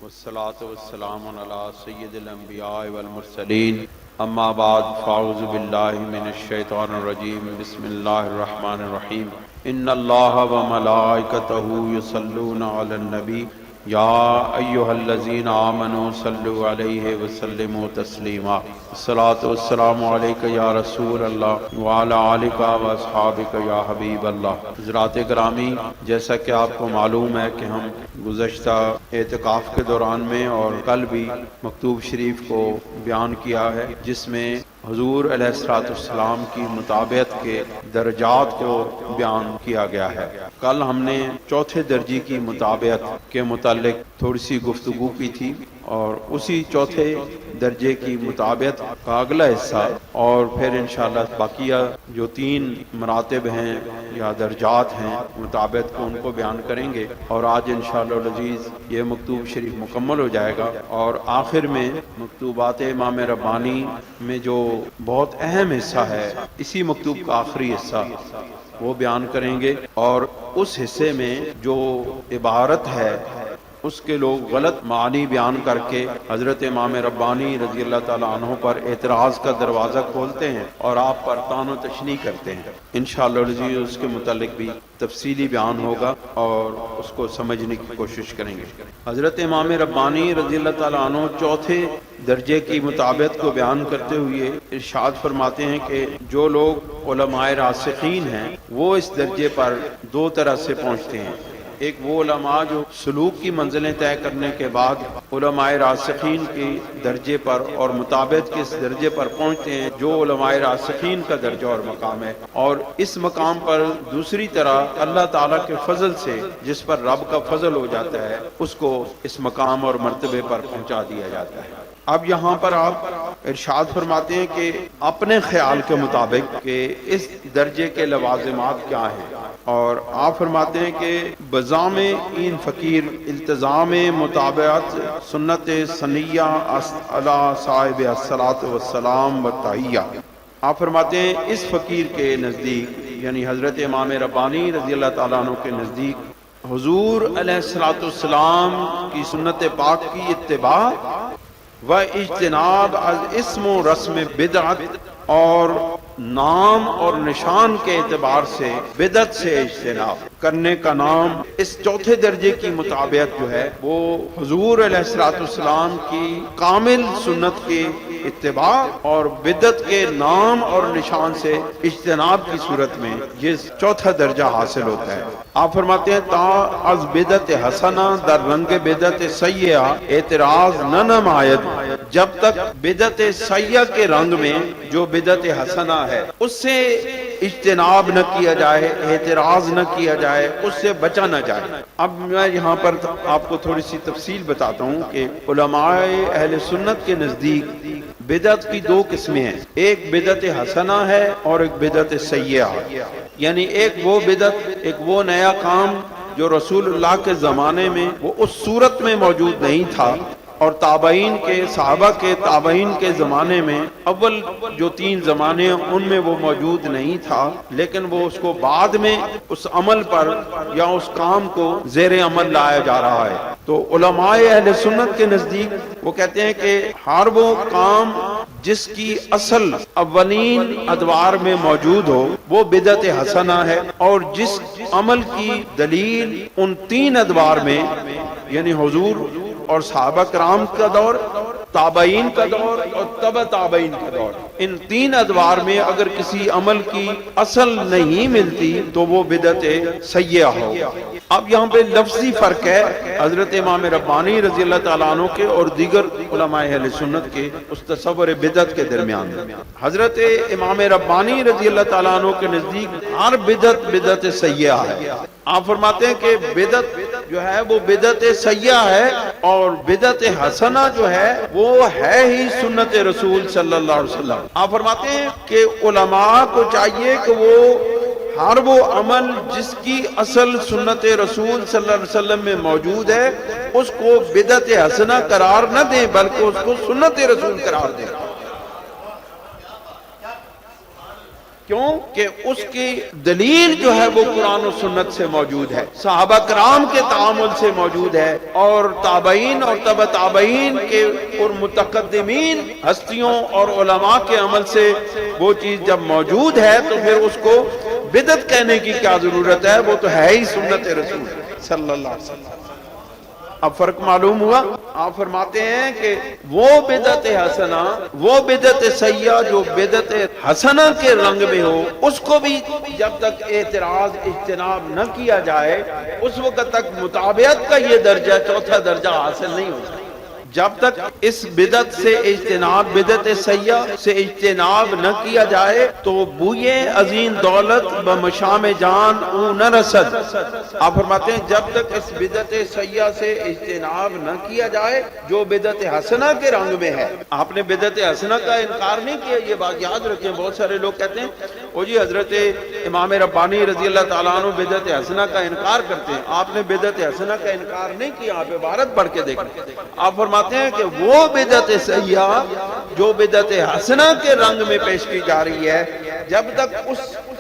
والصلاة والسلام على سید الانبیاء والمرسلین اما بعد فاعوذ باللہ من الشیطان الرجیم بسم اللہ الرحمن الرحیم ان اللہ وملائکتہ یصلون علی النبی یا ایہا الذین آمنوا صلوا علیہ وسلموا تسلیما الصلاة والسلام علیک یا رسول اللہ وعلی آلک واصحابک یا حبیب اللہ۔ حضرات گرامی، جیسا کہ آپ کو معلوم ہے کہ ہم گزشتہ اعتکاف کے دوران میں اور کل بھی مکتوب شریف کو بیان کیا ہے، جس میں حضور علیہ الصلوۃ والسلام کی مطابعت کے درجات کو بیان کیا گیا ہے۔ کل ہم نے چوتھے درجے کی مطابعت کے متعلق تھوڑی سی گفتگو کی تھی، اور اسی چوتھے درجے کی مطابعت کا اگلا حصہ اور پھر انشاءاللہ باقیہ جو 3 مراتب ہیں یا درجات ہیں مطابعت کو، ان کو بیان کریں گے، اور آج انشاءاللہ العزیز یہ مکتوب شریف مکمل ہو جائے گا، اور آخر میں مکتوبات امام ربانی میں جو بہت اہم حصہ ہے، اسی مکتوب کا آخری حصہ وہ بیان کریں گے، اور اس حصے میں جو عبارت ہے اس کے لوگ غلط معنی بیان کر کے حضرت امام ربانی رضی اللہ تعالیٰ عنہ پر اعتراض کا دروازہ کھولتے ہیں اور آپ پر طعن و تشنیع کرتے ہیں۔ انشاءاللہ العزیز اس کے متعلق بھی تفصیلی بیان ہوگا اور اس کو سمجھنے کی کوشش کریں گے۔ حضرت امام ربانی رضی اللہ تعالیٰ عنہ چوتھے درجے کی مطابعت کو بیان کرتے ہوئے ارشاد فرماتے ہیں کہ جو لوگ علماء راسخین ہیں وہ اس درجے پر 2 طرح سے پہنچتے ہیں۔ ایک وہ علماء جو سلوک کی منزلیں طے کرنے کے بعد علماء راسخین کے درجے پر اور مطابعت کے اس درجے پر پہنچتے ہیں جو علماء راسخین کا درجہ اور مقام ہے، اور اس مقام پر دوسری طرح اللہ تعالیٰ کے فضل سے جس پر رب کا فضل ہو جاتا ہے اس کو اس مقام اور مرتبے پر پہنچا دیا جاتا ہے۔ اب یہاں پر آپ ارشاد فرماتے ہیں کہ اپنے خیال کے مطابق کہ اس درجے کے لوازمات کیا ہیں، اور آپ فرماتے ہیں کہ بزام این فقیر التزام مطابعت سنت سنیہ علی صاحب الصلاۃ والسلام و تحیہ۔ آپ فرماتے ہیں اس فقیر کے نزدیک، یعنی حضرت امام ربانی رضی اللہ تعالیٰ عنہ کے نزدیک، حضور علیہ الصلاۃ والسلام کی سنت پاک کی اتباع و اجتناب از اسم و رسم بدعت، اور نام اور نشان کے اعتبار سے بدعت سے اجتناب کرنے کا نام، اس چوتھے درجے کی مطابعت جو ہے وہ حضور علیہ الصلوۃ والسلام کی کامل سنت کی اتباع اور بدعت کے نام اور نشان سے اجتناب کی صورت میں یہ چوتھا درجہ حاصل ہوتا ہے۔ آپ فرماتے ہیں تا از بدعت حسنہ در رنگ بدعت سیئہ اعتراض نہ نماید، جب تک بدعت سیئہ کے رنگ میں جو بدعت حسنہ ہے اس سے اجتناب نہ کیا جائے، اعتراض نہ کیا جائے، اس سے بچا نہ جائے۔ اب میں یہاں پر آپ کو تھوڑی سی تفصیل بتاتا ہوں کہ علماء اہل سنت کے نزدیک بدعت کی 2 قسمیں ہیں، ایک بدعت حسنہ ہے اور ایک بدعت سیئہ ہے، یعنی ایک وہ بدعت، ایک وہ نیا کام جو رسول اللہ کے زمانے میں وہ اس صورت میں موجود نہیں تھا، اور تابعین کے صحابہ کے تابعین کے زمانے میں اول جو 3 زمانے ان میں وہ موجود نہیں تھا، لیکن وہ اس کو بعد میں اس عمل پر یا اس کام کو زیر عمل لایا جا رہا ہے۔ تو علماء اہل سنت کے نزدیک وہ کہتے ہیں کہ ہر وہ کام جس کی اصل اولین ادوار میں موجود ہو وہ بدعت حسنہ ہے، اور جس عمل کی دلیل ان 3 ادوار میں، یعنی حضور اور صحابہ کرام کا دور، تابعین کا دور اور تبع تابعین کا دور، ان 3 ادوار میں اگر کسی عمل کی اصل نہیں ملتی تو وہ بدعت سیئہ ہو۔ اب یہاں پہ لفظی فرق ہے حضرت امام ربانی رضی اللہ تعالیٰ عنہ کے اور دیگر علماء اہل سنت کے اس تصور بدعت کے درمیان۔ حضرت امام ربانی رضی اللہ تعالیٰ عنہ کے نزدیک ہر بدعت بدعت سیئہ ہے۔ آپ فرماتے ہیں کہ بدعت جو ہے وہ بدعت سیئہ ہے، اور بدعت حسنہ جو ہے وہ ہے ہی سنت رسول صلی اللہ علیہ وسلم۔ آپ فرماتے ہیں کہ علماء کو چاہیے کہ وہ ہر وہ عمل جس کی اصل سنت رسول صلی اللہ علیہ وسلم میں موجود ہے اس کو بدعت حسنہ قرار نہ دیں، بلکہ اس کو سنت رسول قرار دیں۔ کیوں کہ اس کی دلیل جو ہے وہ قرآن و سنت سے موجود ہے، صحابہ کرام کے تعامل سے موجود ہے، اور تابعین اور تبع تابعین کے اور متقدمین ہستیوں اور علماء کے عمل سے وہ چیز جب موجود ہے تو پھر اس کو بدعت کہنے کی کیا ضرورت ہے؟ وہ تو ہے ہی سنت رسول صلی اللہ علیہ وسلم۔ اب فرق معلوم ہوا؟ آپ فرماتے ہیں کہ وہ بدعت حسنہ، وہ بدعت سیئہ جو بدعت حسنہ کے رنگ میں ہو، اس کو بھی جب تک اعتراض اجتناب نہ کیا جائے اس وقت تک مطابعت کا یہ درجہ، چوتھا درجہ حاصل نہیں ہو سکتا۔ جب تک اس بدعت سے اجتناب، بدعت سیئہ سے اجتناب نہ کیا جائے تو بوئے عظیم دولت بمشام جان او نہ رسد۔ آپ فرماتے ہیں جب تک اس بدعت سیئہ سے اجتناب نہ کیا جائے جو بدعت حسنہ کے رنگ میں ہے۔ آپ نے بدعت حسنہ کا انکار نہیں کیا، یہ بات یاد رکھیں۔ بہت سارے لوگ کہتے ہیں وہ جی حضرت امام ربانی رضی اللہ تعالیٰ عنہ بدعت حسنہ کا انکار کرتے ہیں، آپ نے بدعت حسنہ کا انکار نہیں کیا۔ آپ عبارت پڑھ کے دیکھیں، آپ فرماتے ہیں کہ وہ بدعت سیئہ جو بدعت حسنہ کے رنگ میں پیش کی جا رہی ہے، جب تک اس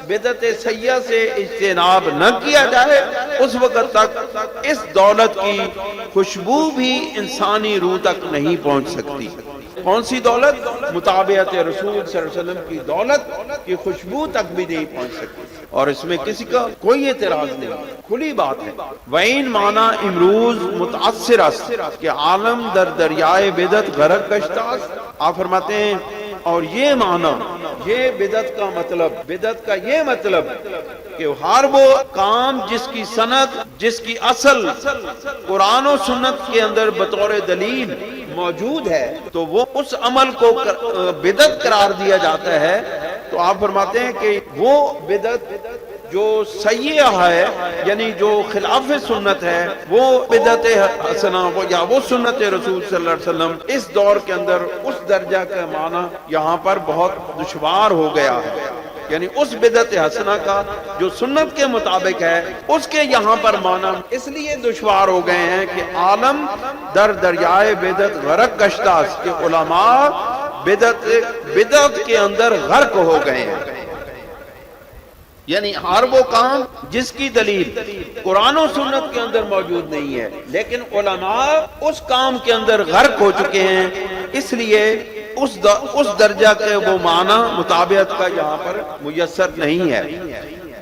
بدعت سیئہ سے اجتناب نہ کیا جائے اس وقت تک اس دولت کی خوشبو بھی انسانی روح تک نہیں پہنچ سکتی۔ کون سی دولت؟ مطابعت رسول صلی اللہ علیہ وسلم کی دولت کی خوشبو تک بھی نہیں پہنچ سکتی، اور اس میں کسی کا کوئی اعتراض نہیں، کھلی بات ہے۔ وَإِن مانا امروز متاثر است کہ عالم در دریائے بدعت غرق گشتہ است۔ آپ فرماتے ہیں اور یہ معنی، یہ بدعت کا مطلب، بدعت کا یہ مطلب کہ ہر وہ کام جس کی سند، جس کی اصل قرآن و سنت کے اندر بطور دلیل موجود ہے تو وہ اس عمل کو بدعت قرار دیا جاتا ہے۔ تو آپ فرماتے ہیں کہ وہ بدعت جو سیئہ ہے، یعنی جو خلاف سنت ہے، وہ بدعت حسنہ یا وہ سنت رسول صلی اللہ علیہ وسلم، اس دور کے اندر اس درجہ کا معنی یہاں پر بہت دشوار ہو گیا ہے۔ یعنی اس بدعت حسنہ کا جو سنت کے مطابق ہے اس کے یہاں پر معنی اس لیے دشوار ہو گئے ہیں کہ عالم در دریائے بدعت غرق گشتہ است، کہ علماء بدعت کے اندر غرق ہو گئے ہیں۔ یعنی ہر وہ کام جس کی دلیل قرآن و سنت کے اندر موجود نہیں ہے لیکن علماء اس کام کے اندر غرق ہو چکے ہیں، اس لیے اس درجہ کے وہ معنی مطابعت کا یہاں پر میسر نہیں ہے۔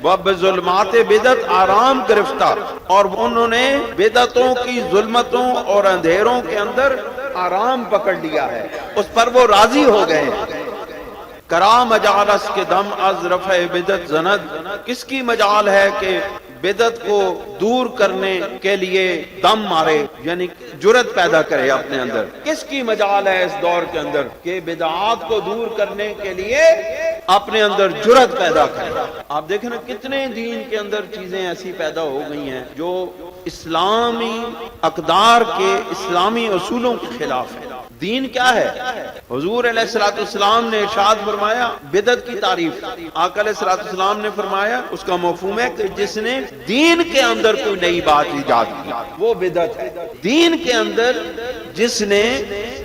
وہ بظلمات بدعت آرام گرفتار، اور انہوں نے بدعتوں کی ظلمتوں اور اندھیروں کے اندر آرام پکڑ لیا ہے، اس پر وہ راضی ہو گئے ہیں۔ کرا مجالس کے دم از رفع بدعت زند، کس کی مجال ہے کہ بدعت کو دور کرنے کے لیے دم مارے، یعنی جرت پیدا کرے اپنے اندر؟ کس کی مجال ہے اس دور کے اندر کہ بدعات کو دور کرنے کے لیے اپنے اندر جرت پیدا کرے؟ آپ دیکھیں نا کتنے دین کے اندر چیزیں ایسی پیدا ہو گئی ہیں جو اسلامی اقدار کے، اسلامی اصولوں کے خلاف ہے۔ دین کیا ہے؟ حضور علیہ الصلوۃ والسلام نے ارشاد فرمایا بدعت کی تعریف، آقا علیہ الصلوۃ والسلام نے فرمایا اس کا مفہوم ہے کہ جس نے دین کے اندر کوئی نئی بات ایجاد کی وہ بدعت ہے۔ دین کے اندر جس نے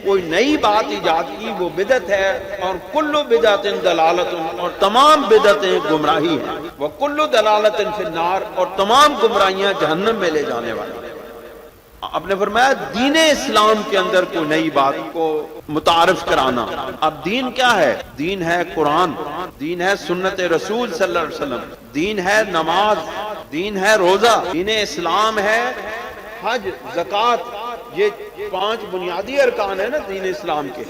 کوئی نئی بات ایجاد کی وہ بدعت ہے، اور کل بدعت دلالت، اور تمام بدعتیں گمراہی ہیں، وکل دلالت فی النار، اور تمام گمراہیاں جہنم میں لے جانے والی ہیں۔ آپ نے فرمایا دین اسلام کے اندر کوئی نئی بات کو متعارف کرانا۔ اب دین کیا ہے؟ دین ہے قرآن، دین ہے سنت رسول صلی اللہ علیہ وسلم، دین ہے نماز، دین ہے روزہ، دین اسلام ہے حج، زکوٰۃ، یہ 5 بنیادی ارکان ہیں نا دین اسلام کے۔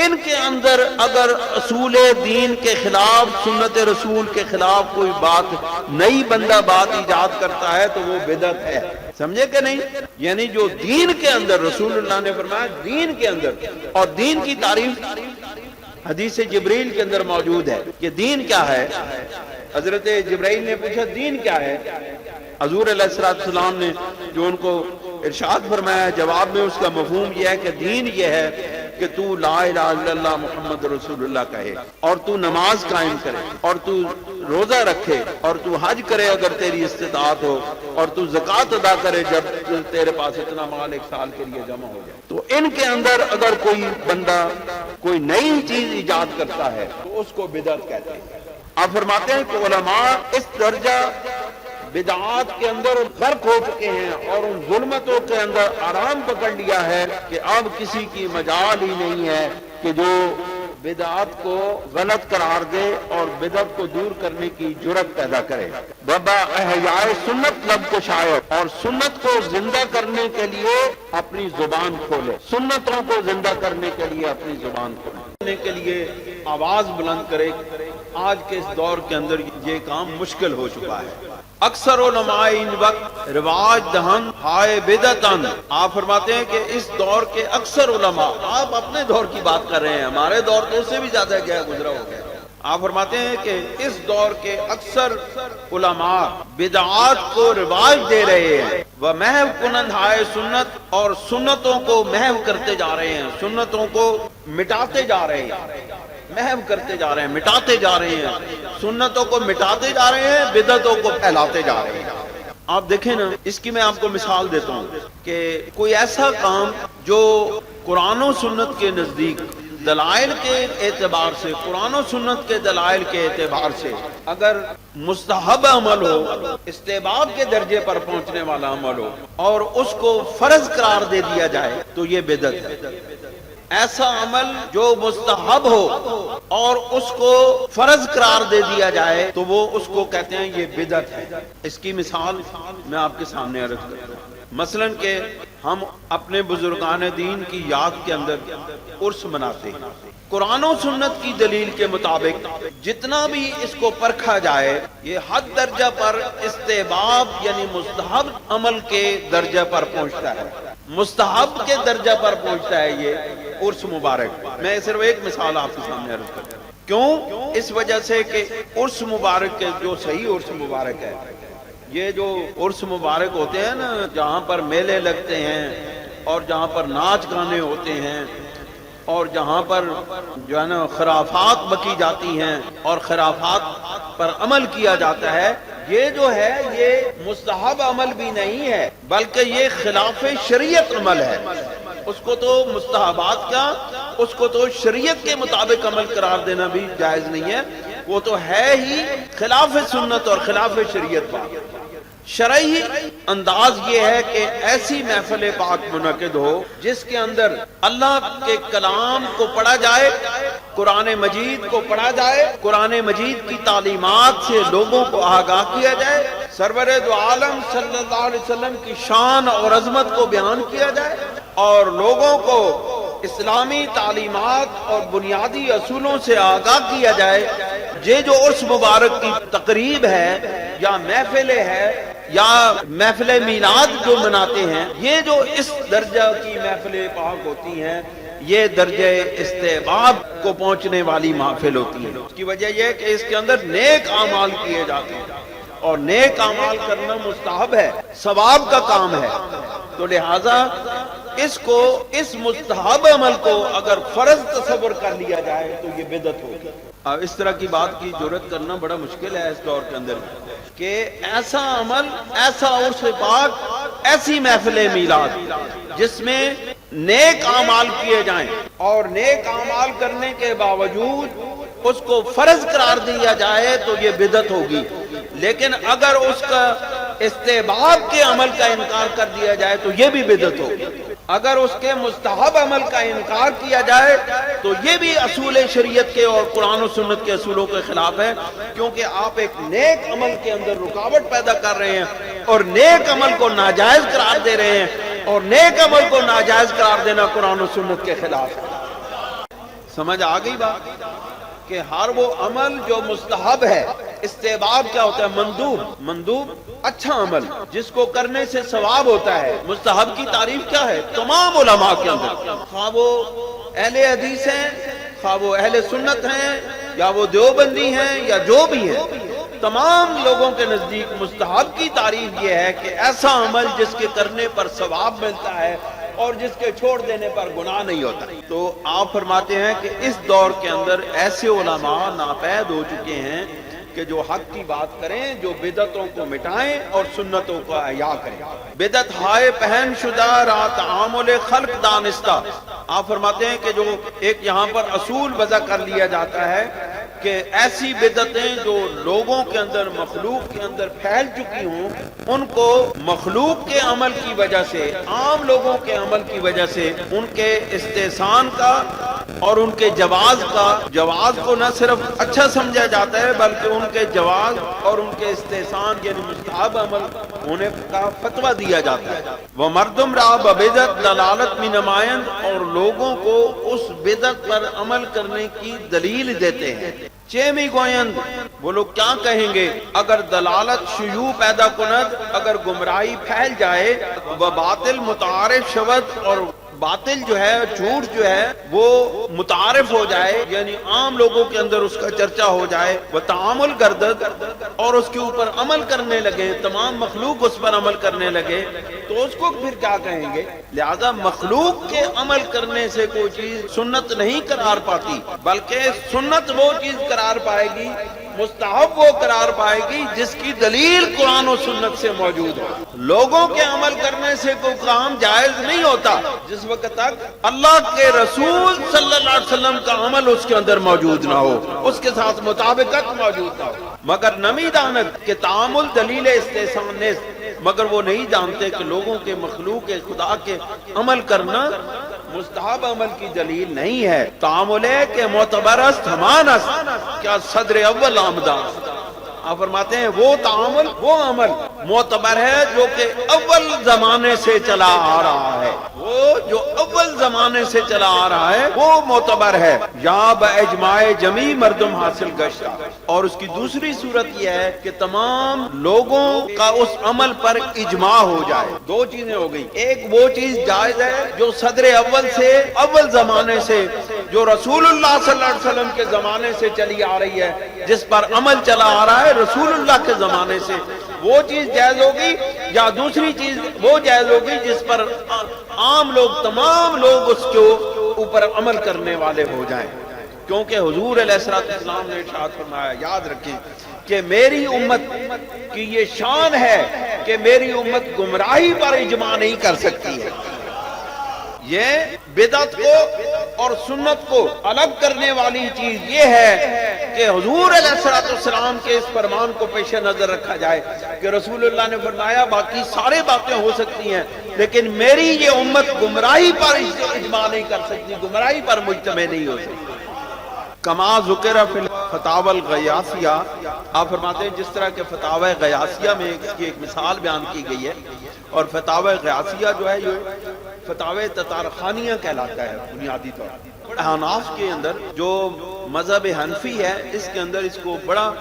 ان کے اندر اگر اصول دین کے خلاف، سنت رسول کے خلاف کوئی بات، نئی بندہ بات ایجاد کرتا ہے تو وہ بدعت ہے، سمجھے کہ نہیں؟ یعنی جو دین کے اندر، رسول اللہ نے فرمایا دین کے اندر، اور دین کی تعریف حدیث جبریل کے اندر موجود ہے کہ دین کیا ہے۔ حضرت جبرائیل نے پوچھا دین کیا ہے؟ حضور علیہ السلام نے جو ان کو ارشاد فرمایا، جواب میں اس کا مفہوم یہ ہے کہ دین یہ ہے کہ تو لا الہ الا اللہ محمد رسول اللہ کہے، اور تو نماز قائم کرے، اور تو روزہ رکھے، اور تو حج کرے اگر تیری استطاعت ہو، اور تو زکوٰۃ ادا کرے جب تیرے پاس اتنا مال ایک سال کے لیے جمع ہو جائے۔ تو ان کے اندر اگر کوئی بندہ کوئی نئی چیز ایجاد کرتا ہے تو اس کو بدعت کہتے ہیں۔ آپ فرماتے ہیں کہ علماء اس درجہ بدعات کے اندر غرق ہو چکے ہیں اور ان ظلمتوں کے اندر آرام پکڑ لیا ہے کہ اب کسی کی مجال ہی نہیں ہے کہ جو بدعات کو غلط قرار دے اور بدعت کو دور کرنے کی جرت پیدا کرے۔ بابا احیاء سنت لب کو شاید اور سنت کو زندہ کرنے کے لیے اپنی زبان کھولے، سنتوں کو زندہ کرنے کے لیے اپنی زبان کھولے کے لیے آواز بلند کرے۔ آج کے اس دور کے اندر یہ کام مشکل ہو چکا ہے۔ اکثر علماء ان وقت رواج دہن ہائے بدعتن، آپ فرماتے ہیں کہ اس دور کے اکثر علماء، آپ اپنے دور کی بات کر رہے ہیں، ہمارے دور تو اس سے بھی زیادہ گیا گزرا ہو گیا۔ آپ فرماتے ہیں کہ اس دور کے اکثر علماء بدعات کو رواج دے رہے ہیں، وہ محو کنند ہائے سنت، اور سنتوں کو محو کرتے جا رہے ہیں، سنتوں کو مٹاتے جا رہے ہیں، محو کرتے جا رہے ہیں، مٹاتے جا رہے ہیں، سنتوں کو مٹاتے جا رہے ہیں، بدعتوں کو پھیلاتے جا رہے ہیں۔ آپ دیکھیں نا، اس کی میں آپ کو مثال دیتا ہوں کہ کوئی ایسا کام جو قرآن و سنت کے نزدیک دلائل کے اعتبار سے، قرآن و سنت کے دلائل کے اعتبار سے اگر مستحب عمل ہو، استحباب کے درجے پر پہنچنے والا عمل ہو اور اس کو فرض قرار دے دیا جائے تو یہ بدعت ہے۔ ایسا عمل جو مستحب ہو اور اس کو فرض قرار دے دیا جائے تو وہ اس کو کہتے ہیں یہ بدعت ہے۔ اس کی مثال میں آپ کے سامنے عرض کرتا ہوں۔ مثلا کہ ہم اپنے بزرگان دین کی یاد کے اندر عرس مناتے ہیں، قرآن و سنت کی دلیل کے مطابق جتنا بھی اس کو پرکھا جائے یہ حد درجہ پر استحباب یعنی مستحب عمل کے درجہ پر پہنچتا ہے، مستحب کے درجہ پر پہنچتا ہے یہ عرس مبارک۔ میں صرف ایک مثال آپ کے سامنے عرض کرتا ہوں۔ کیوں؟ اس وجہ سے کہ عرس مبارک کے جو صحیح عرس مبارک ہے، یہ جو عرس مبارک ہوتے ہیں نا، جہاں پر میلے لگتے ہیں اور جہاں پر ناچ گانے ہوتے ہیں اور جہاں پر جو ہے نا خرافات بکی جاتی ہیں اور خرافات پر عمل کیا جاتا ہے، یہ جو ہے یہ مستحب عمل بھی نہیں ہے بلکہ یہ خلاف شریعت عمل ہے۔ اس کو تو مستحبات کا، اس کو تو شریعت کے مطابق عمل قرار دینا بھی جائز نہیں ہے، وہ تو ہے ہی خلاف سنت اور خلاف شریعت بات۔ شرعی انداز یہ ہے کہ ایسی محفل پاک منعقد ہو جس کے اندر اللہ کے کلام کو پڑھا جائے، قرآن مجید کو پڑھا جائے، قرآن مجید کی تعلیمات سے لوگوں کو آگاہ کیا جائے، سرور دو عالم صلی اللہ علیہ وسلم کی شان اور عظمت کو بیان کیا جائے اور لوگوں کو اسلامی تعلیمات اور بنیادی اصولوں سے آگاہ کیا جائے۔ یہ جو عرس مبارک کی تقریب ہے یا محفل ہے یا محفل میلاد جو مناتے ہیں، یہ جو اس درجہ کی محفل پاک ہوتی ہیں، یہ درجہ استحباب کو پہنچنے والی محفل ہوتی ہے۔ اس کی وجہ یہ ہے کہ اس کے اندر نیک اعمال کیے جاتے ہیں اور نیک اعمال کرنا مستحب ہے، ثواب کا کام ہے، تو لہذا اس کو، اس مستحب عمل کو اگر فرض تصور کر لیا جائے تو یہ بدعت ہوگی۔ اس طرح کی بات کی جرات کرنا بڑا مشکل ہے اس دور کے اندر کہ ایسا عمل، ایسا عرس پاک، ایسی محفل میلاد جس میں نیک اعمال کیے جائیں اور نیک اعمال کرنے کے باوجود اس کو فرض قرار دیا جائے تو یہ بدعت ہوگی، لیکن اگر اس کا استحباب کے عمل کا انکار کر دیا جائے تو یہ بھی بدعت ہوگی۔ اگر اس کے مستحب عمل کا انکار کیا جائے تو یہ بھی اصول شریعت کے اور قرآن و سنت کے اصولوں کے خلاف ہے، کیونکہ آپ ایک نیک عمل کے اندر رکاوٹ پیدا کر رہے ہیں اور نیک عمل کو ناجائز قرار دے رہے ہیں، اور نیک عمل کو ناجائز قرار دینا قرآن و سنت کے خلاف ہے۔ سمجھ آ گئی بات کہ ہر وہ عمل جو مستحب ہے، استحباب کیا ہوتا ہے؟ مندوب، مندوب اچھا عمل جس کو کرنے سے ثواب ہوتا ہے۔ مستحب کی تعریف کیا ہے تمام علماء کے اندر، خواہ وہ اہل حدیث ہیں، خواہ وہ اہل سنت ہیں، یا وہ دیوبندی ہیں، یا جو بھی ہیں، تمام لوگوں کے نزدیک مستحب کی تعریف یہ ہے کہ ایسا عمل جس کے کرنے پر ثواب ملتا ہے اور جس کے چھوڑ دینے پر گناہ نہیں ہوتا۔ تو آپ فرماتے ہیں کہ اس دور کے اندر ایسے علماء ناپید ہو چکے ہیں کہ جو حق کی بات کریں، جو بدعتوں کو مٹائیں اور سنتوں کو احیا کریں۔ بدعت ہائے پہن شدہ را تعامل خلق دانستہ، آپ فرماتے ہیں کہ جو ایک یہاں پر اصول وضع کر لیا جاتا ہے کہ ایسی بدعتیں جو لوگوں کے اندر مخلوق کے اندر پھیل چکی ہوں ان کو مخلوق کے عمل کی وجہ سے، عام لوگوں کے عمل کی وجہ سے ان کے استحسان کا اور ان کے جواز کو نہ صرف اچھا سمجھا جاتا ہے بلکہ ان کے جواز اور ان کے استحسان یعنی مستحب عمل ہونے کا فتویٰ دیا جاتا ہے۔ وہ مردم را بدعت دلالت میں نمائند، اور لوگوں کو اس بدعت پر عمل کرنے کی دلیل دیتے ہیں۔ چیمی گویند، وہ لوگ کیا کہیں گے اگر دلالت شیوع پیدا کند، اگر گمراہی پھیل جائے، وہ باطل متعارف شود، اور باطل جو ہے، جھوٹ جو ہے وہ متعارف ہو جائے، یعنی عام لوگوں کے اندر اس کا چرچا ہو جائے، وہ تعامل گردد، اور اس کے اوپر عمل کرنے لگے، تمام مخلوق اس پر عمل کرنے لگے، تو اس کو پھر کیا کہیں گے؟ لہذا مخلوق کے عمل کرنے سے کوئی چیز سنت نہیں قرار پاتی، بلکہ سنت وہ چیز قرار پائے گی، مستحب وہ قرار پائے گی جس کی دلیل قرآن و سنت سے موجود ہو۔ لوگوں کے عمل کرنے سے کوئی کام جائز نہیں ہوتا جس وقت تک اللہ کے رسول صلی اللہ علیہ وسلم کا عمل اس کے اندر موجود نہ ہو، اس کے ساتھ مطابقت موجود نہ ہو۔ مگر نمی دانت کہ تعامل دلیل استحسان نیز، مگر وہ نہیں جانتے کہ لوگوں کے مخلوق خدا کے عمل کرنا مستحب عمل کی دلیل نہیں ہے۔ تعامل ہے کہ معتبر است ہمان است کیا صدر اول آمدان۔ آپ فرماتے ہیں وہ تعامل، وہ عمل معتبر ہے جو کہ اول زمانے سے چلا آ رہا ہے، وہ جو اول زمانے سے چلا آ رہا ہے وہ معتبر ہے، یا باجماع جمی مردم حاصل گشتہ۔ اور اس کی دوسری صورت یہ ہے کہ تمام لوگوں کا اس عمل پر اجماع ہو جائے۔ دو چیزیں ہو گئی، ایک وہ چیز جائز ہے جو صدر اول سے، اول زمانے سے، جو رسول اللہ صلی اللہ علیہ وسلم کے زمانے سے چلی آ رہی ہے، جس پر عمل چلا آ رہا ہے رسول اللہ کے زمانے سے، وہ چیز جائز ہوگی، یا دوسری چیز وہ جائز ہوگی جس پر عام لوگ، تمام لوگ اس کے اوپر عمل کرنے والے ہو جائیں۔ کیونکہ حضور علیہ السلام نے ارشاد فرمایا، یاد رکھیں کہ میری امت کی یہ شان ہے کہ میری امت گمراہی پر اجماع نہیں کر سکتی ہے۔ یہ بدعت کو اور سنت کو الگ کرنے والی چیز یہ ہے کہ حضور علیہ السلام کے اس فرمان کو پیش نظر رکھا جائے کہ رسول اللہ نے فرمایا باقی سارے باتیں ہو سکتی ہیں لیکن میری یہ امت گمراہی پر اجماع نہیں کر سکتی، گمراہی پر مجتمع نہیں ہو سکتی۔ کما ذکر فی الفتاوی الغیاثیہ، آپ فرماتے ہیں جس طرح کہ فتاوی غیاثیہ میں اس کی ایک مثال بیان کی گئی ہے، اور فتاوی غیاثیہ جو ہے یہ فتاوی تتارخانیہ کہلاتا ہے بنیادی طور پر۔ احناف کے اندر جو مذہب حنفی ہے اس کے اندر اس کو بڑا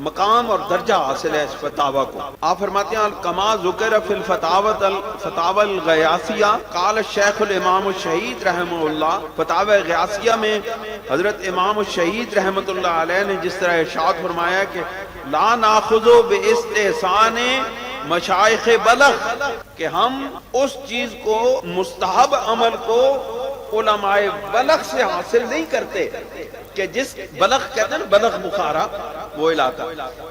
مقام اور درجہ حاصل ہے اس فتاوی کو۔ آپ فرماتے ہیں کما ذکر فی الفتاوی الغیاثیہ قال الشیخ الامام الشہید رحمہ اللہ، فتاوی غیاثیہ میں حضرت امام الشہید رحمۃ اللہ علیہ نے جس طرح ارشاد فرمایا کہ لا ناخذ باستحسان مشائخ بلغ، کہ ہم اس چیز کو مستحب عمل کو علماء بلغ سے حاصل نہیں کرتے، کہ جس بلغ کہتے ہیں بلغ بخارا وہ علاقہ،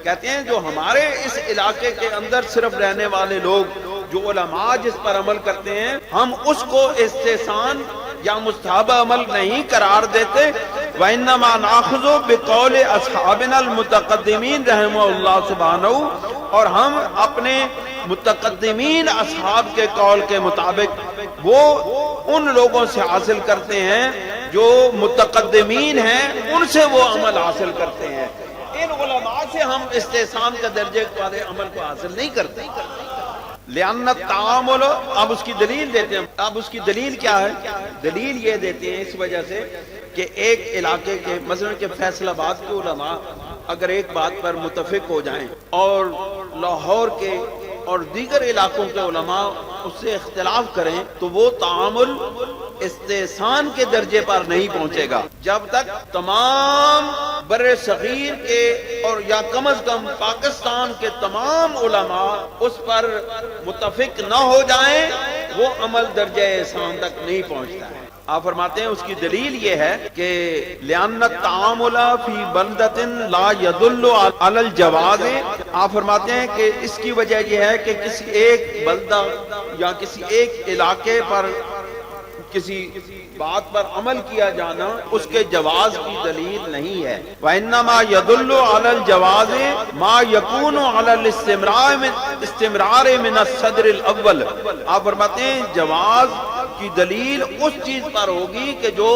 کہتے ہیں جو ہمارے اس علاقے کے اندر صرف رہنے والے لوگ جو علماء جس پر عمل کرتے ہیں ہم اس کو استحسان یا مستحب عمل نہیں قرار دیتے۔ وَإِنَّمَا نَأْخُذُ بِقَوْلِ أَصْحَابِنَا الْمُتَقَدِّمِينَ رحمہ اللہ سبحانہ، اور ہم اپنے متقدمین اصحاب کے قول کے مطابق وہ ان لوگوں سے حاصل کرتے ہیں جو متقدمین ہیں، ان سے وہ عمل حاصل کرتے ہیں، ان علماء سے ہم استحسان کا درجے والے عمل کو حاصل نہیں کرتے۔ لأن التعامل، اب اس کی دلیل دیتے ہیں، اب اس کی دلیل کیا ہے؟ دلیل یہ دیتے ہیں اس وجہ سے کہ ایک علاقے کے مثلا کہ فیصل آباد کے علماء اگر ایک بات پر متفق ہو جائیں اور لاہور کے اور دیگر علاقوں کے علماء اس سے اختلاف کریں تو وہ تعامل استحسان کے درجے پر نہیں پہنچے گا جب تک تمام بر صغیر کے اور یا کم از کم پاکستان کے تمام علماء اس پر متفق نہ ہو جائیں، وہ عمل درجہ احسان تک نہیں پہنچتا ہے۔ آپ فرماتے ہیں اس کی دلیل یہ ہے کہ لأن التعامل فی بلدۃ لا يدل علی الجواز، آپ فرماتے ہیں کہ اس کی وجہ یہ ہے کہ کسی ایک بلدہ یا کسی ایک علاقے پر کسی بات پر عمل کیا جانا اس کے جواز کی دلیل نہیں ہے۔ وَإِنَّمَا يَدُلُّ عَلَى الْجَوَازِ مَا يَكُونُ عَلَى الْاِسْتِمْرَارِ مِنَ الصَّدْرِ الْأَوَّلِ۔ آپ فرماتے ہیں جواز کی دلیل اس چیز پر ہوگی کہ جو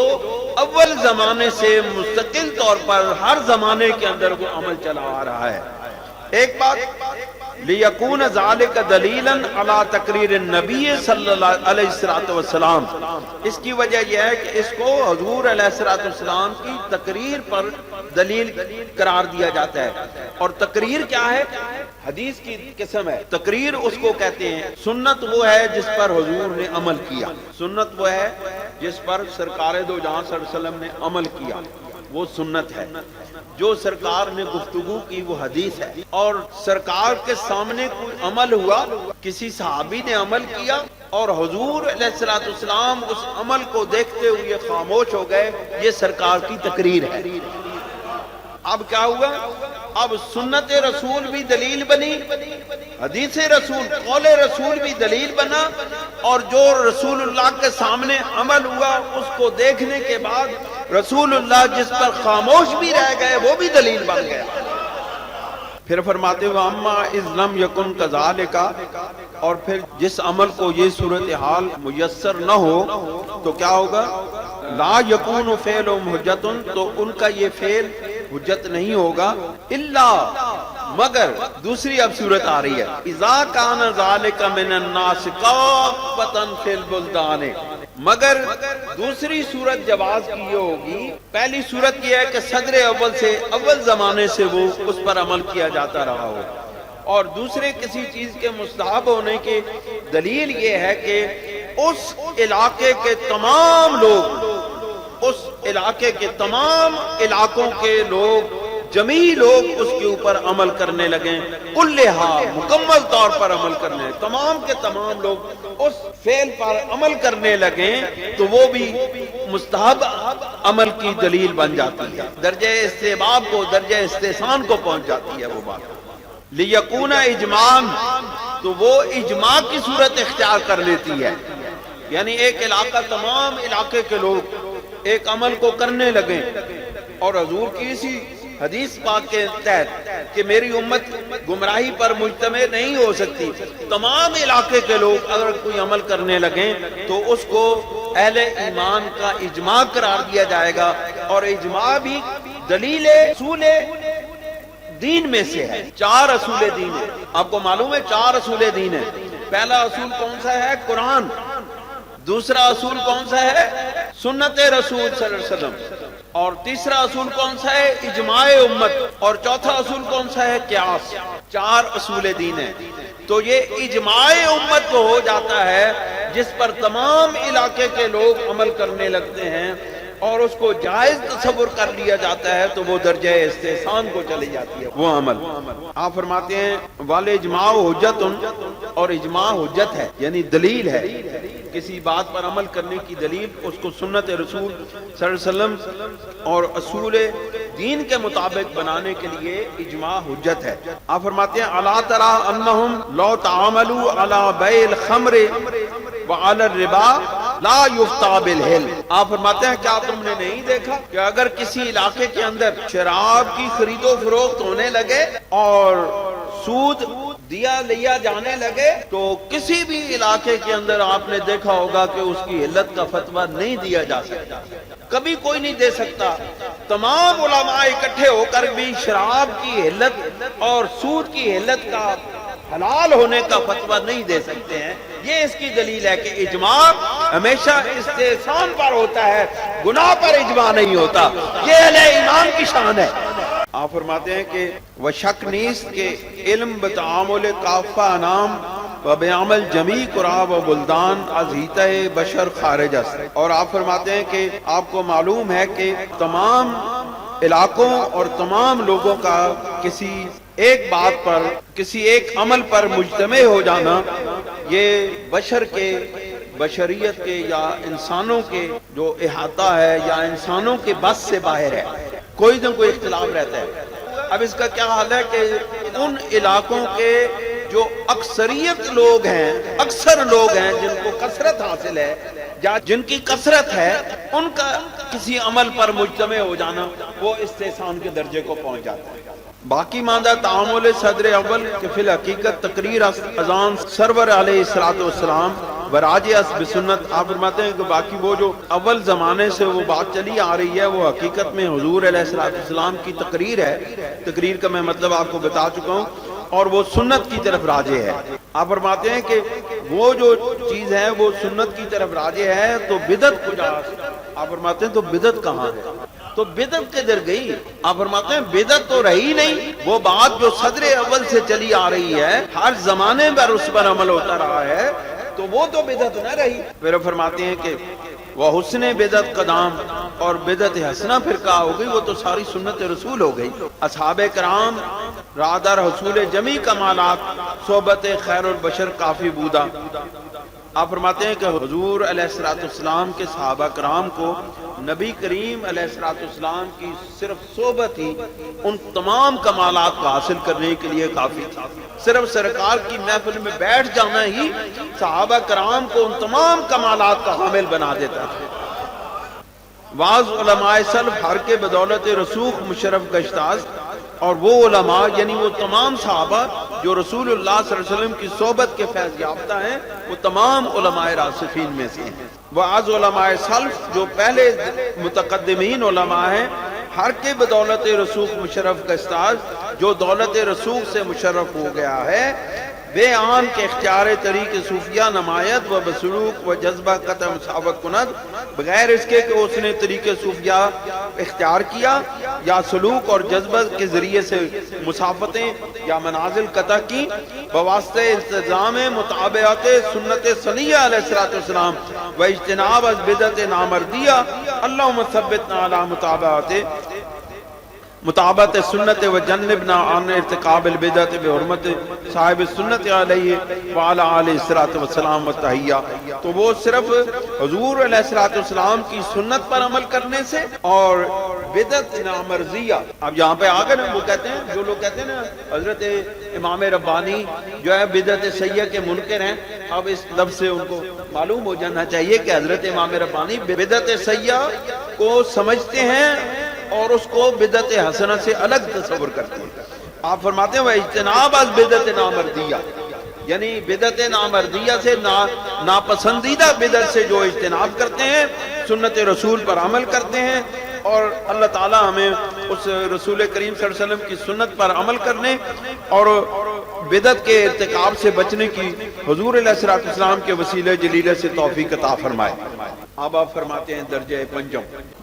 اول زمانے سے مستقل طور پر ہر زمانے کے اندر وہ عمل چلا آ رہا ہے۔ ایک بات لِيَكُونَ ذَلِكَ دَلِيلًا عَلَى تَقْرِيرِ النَّبِيِّ صلی اللہ علیہ وسلم۔ اس کی وجہ یہ ہے کہ اس کو حضور علیہ السلام کی تقریر پر دلیل قرار دیا جاتا ہے۔ اور تقریر کیا ہے؟ حدیث کی قسم ہے۔ تقریر اس کو کہتے ہیں۔ سنت وہ ہے جس پر حضور نے عمل کیا، سنت وہ ہے جس پر سرکار دو جہاں صلی اللہ علیہ وسلم نے عمل کیا، وہ سنت ہے۔ جو سرکار نے گفتگو کی وہ حدیث ہے۔ اور سرکار کے سامنے کوئی عمل ہوا، کسی صحابی نے عمل کیا اور حضور علیہ السلام اس عمل کو دیکھتے ہوئے خاموش ہو گئے، یہ سرکار کی تقریر ہے۔ اب کیا ہوا؟ اب سنت رسول بھی دلیل بنی، حدیث رسول، قول رسول بھی دلیل بنا، اور جو رسول اللہ کے سامنے عمل ہوا اس کو دیکھنے کے بعد رسول اللہ جس پر خاموش بھی رہ گئے وہ بھی دلیل بن گیا۔ پھر فرماتے ہوئے اما اذ لم یکن کذالک، اور پھر جس عمل کو یہ صورتحال میسر نہ ہو تو کیا ہوگا؟ لا یکون فعل حجت، تو ان کا یہ فعل حجت نہیں ہوگا، الا مگر دوسری اب صورت آ رہی ہے، اذا کان ذالک من الناس کافۃ فی البلدان، مگر دوسری صورت جواز کی یہ ہوگی۔ پہلی صورت یہ ہے کہ صدر اول سے، اول زمانے سے وہ اس پر عمل کیا جاتا رہا ہو، اور دوسرے کسی چیز کے مستحب ہونے کی دلیل یہ ہے کہ اس علاقے کے تمام لوگ، اس علاقے کے تمام علاقوں کے لوگ، جمیع لوگ اس کے اوپر عمل کرنے لگیں، کلھا، مکمل طور پر عمل کرنے، تمام کے تمام لوگ اس فعل پر عمل کرنے لگیں تو وہ بھی مستحب عمل کی دلیل بن جاتی ہے، درجہ استحباب کو، درجہ استحسان کو پہنچ جاتی ہے وہ بات۔ لیکون اجماع، تو وہ اجماع کی صورت اختیار کر لیتی ہے، یعنی ایک علاقہ، تمام علاقے کے لوگ ایک عمل کو کرنے لگیں، اور حضور کی اسی حدیث پاک کے تحت کہ میری امت گمراہی پر مجتمع نہیں ہو سکتی، تمام علاقے کے لوگ اگر کوئی عمل کرنے لگیں تو اس کو اہل ایمان کا اجماع قرار دیا جائے گا، اور اجماع بھی دلیل اصول دین میں سے ہے۔ 4 اصول دین ہے، آپ کو معلوم ہے 4 اصول دین ہے۔ پہلا اصول کون سا ہے؟ قرآن۔ دوسرا اصول کون سا ہے؟ سنت رسول صلی اللہ علیہ وسلم۔ اور تیسرا اصول کون سا ہے؟ اجماع امت۔ اور چوتھا اصول کون سا ہے؟ قیاس۔ 4 اصول دین ہے۔ تو یہ اجماع امت وہ ہو جاتا ہے جس پر تمام علاقے کے لوگ عمل کرنے لگتے ہیں اور اس کو جائز تصور کر لیا جاتا ہے، تو وہ درجہ استحسان کو چلی جاتی ہے وہ عمل۔ آپ فرماتے ہیں والاجماع حجت، اور اجماع حجت ہے، یعنی دلیل ہے، کسی بات پر عمل کرنے کی دلیل، اس کو سنت رسول صلی اللہ علیہ وسلم اور اصول دین کے مطابق بنانے کے لیے اجماع حجت ہے۔ آپ فرماتے ہیں الا تری انہم لو تعاملوا علی بیع الخمر وعلی الربا لا یفتیٰ بالحل۔ آپ فرماتے ہیں کیا تم نے نہیں دیکھا کہ اگر کسی علاقے کے اندر شراب کی خرید و فروخت ہونے لگے اور سود دیا لیا جانے لگے تو کسی بھی علاقے کے اندر آپ نے دیکھا ہوگا کہ اس کی علت کا فتویٰ نہیں دیا جا سکتا، کبھی کوئی نہیں دے سکتا۔ تمام علماء اکٹھے ہو کر بھی شراب کی علت اور سود کی علت کا حلال ہونے کا فتویٰ نہیں دے سکتے ہیں۔ یہ اس کی دلیل ہے کہ اجماع ہمیشہ استحسان پر ہوتا ہے، گناہ پر اجماع نہیں ہوتا۔ یہ اہل ایمان کی شان ہے۔ آپ فرماتے ہیں کہ وشک نیست کے علم بتعامل کافہ انام و بعمل جمیع قرآ و بلدان از حیطہ بشر خارج است۔ اور آپ فرماتے ہیں کہ آپ کو معلوم ہے کہ تمام علاقوں اور تمام لوگوں کا کسی ایک بات پر، کسی ایک عمل پر مجتمع ہو جانا، یہ بشر کے، بشریت کے یا انسانوں کے جو احاطہ ہے یا انسانوں کے بس سے باہر ہے، کوئی نہ کوئی اختلاف رہتا ہے۔ اب اس کا کیا حال ہے کہ ان علاقوں کے جو اکثریت لوگ ہیں، اکثر لوگ ہیں جن کو کثرت حاصل ہے، یا جن کی کثرت ہے ان کا کسی عمل پر مجتمع ہو جانا وہ استحسان کے درجے کو پہنچ جاتا ہے۔ باقی ماندہ تعامل صدر اول کہ فی الحقیقت تقریر اذان سرور علیہ السلام براج اس بسنت، آپ فرماتے ہیں کہ باقی وہ جو اول زمانے سے وہ بات چلی آ رہی ہے وہ حقیقت میں حضور علیہ السلام کی تقریر ہے۔ تقریر کا میں مطلب آپ کو بتا چکا ہوں، اور وہ سنت کی طرف راجع ہے۔ آپ فرماتے ہیں کہ وہ جو چیز ہے وہ سنت کی طرف راجع ہے، تو بدعت کجا؟ آپ فرماتے ہیں تو بدعت کہاں ہے؟ تو بدعت کدھر گئی؟ آپ فرماتے ہیں بدعت تو رہی نہیں، وہ بات جو صدر اول سے چلی آ رہی ہے ہر زمانے پر اس پر عمل ہوتا رہا ہے، تو وہ تو بدعت نہ رہی۔ پھر فرماتے ہیں کہ وہ حسن بدعت قدام اور بدعت حسنہ فرقہ ہو گئی، وہ تو ساری سنت رسول ہو گئی۔ اصحاب کرام رادار حصول جمی کمالات صحبت خیر البشر کافی بودا۔ آپ فرماتے ہیں کہ حضور علیہ السلام کے صحابہ کرام کو نبی کریم علیہ السلام کی صرف صحبت ہی ان تمام کمالات کو حاصل کرنے کے لیے کافی تھا۔ صرف سرکار کی محفل میں بیٹھ جانا ہی صحابہ کرام کو ان تمام کمالات کا حامل بنا دیتا تھا۔ بعض علماء سلف ہر کے بدولت رسوخ مشرف گشتاز، اور وہ علماء یعنی وہ تمام صحابہ جو رسول اللہ صلی اللہ علیہ وسلم کی صحبت کے فیض یافتہ ہیں، وہ تمام علماء راسخین میں سے ہیں۔ بعض علماء سلف جو پہلے متقدمین علماء ہیں، ہر کے بدولت رسوخ مشرف گشتاز، جو دولت رسوخ سے مشرف ہو گیا ہے، بے آن کے اختیار طریق صوفیہ نمایت و بسلوک و جذبہ قطع مساوت کند، بغیر اس کے کہ اس نے طریق صوفیہ اختیار کیا یا سلوک اور جذبہ کے ذریعے سے مسافتیں یا منازل قطع کی، بواسطہ التزام مطابعت سنت صلیہ علیہ السلام و اجتناب از بدعت نامردیہ، اللہم ثبتنا علی مطابعت سنت و جنبنا عن ارتکاب البدعت بحرمت صاحب سنت علیہ وعلی علیہ السلام و تحیہ۔ تو وہ صرف حضور علیہ السلام کی سنت پر عمل کرنے سے اور بدعت نامرضیہ، اب یہاں پہ آگے نا وہ کہتے ہیں، جو لوگ کہتے ہیں نا حضرت امام ربانی جو ہے بدعت سیئہ کے منکر ہیں، اب اس لفظ سے ان کو معلوم ہو جانا چاہیے کہ حضرت امام ربانی بدعت سیئہ کو سمجھتے ہیں اور اس کو بدعت حسنہ سے الگ تصور کرتے ہیں۔ آپ فرماتے ہیں وہ اجتناب از بدعت نامردیہ، یعنی بدعت نامردیہ سے ناپسندیدہ بدعت سے جو اجتناب کرتے ہیں، سنت رسول پر عمل کرتے ہیں، اور اللہ تعالی ہمیں اس رسول کریم صلی اللہ علیہ وسلم کی سنت پر عمل کرنے اور بدعت کے ارتکاب سے بچنے کی حضور علیہ السلام کے وسیلے جلیلہ سے توفیق عطا فرمائے۔ اب آپ فرماتے ہیں درجہ پنجم،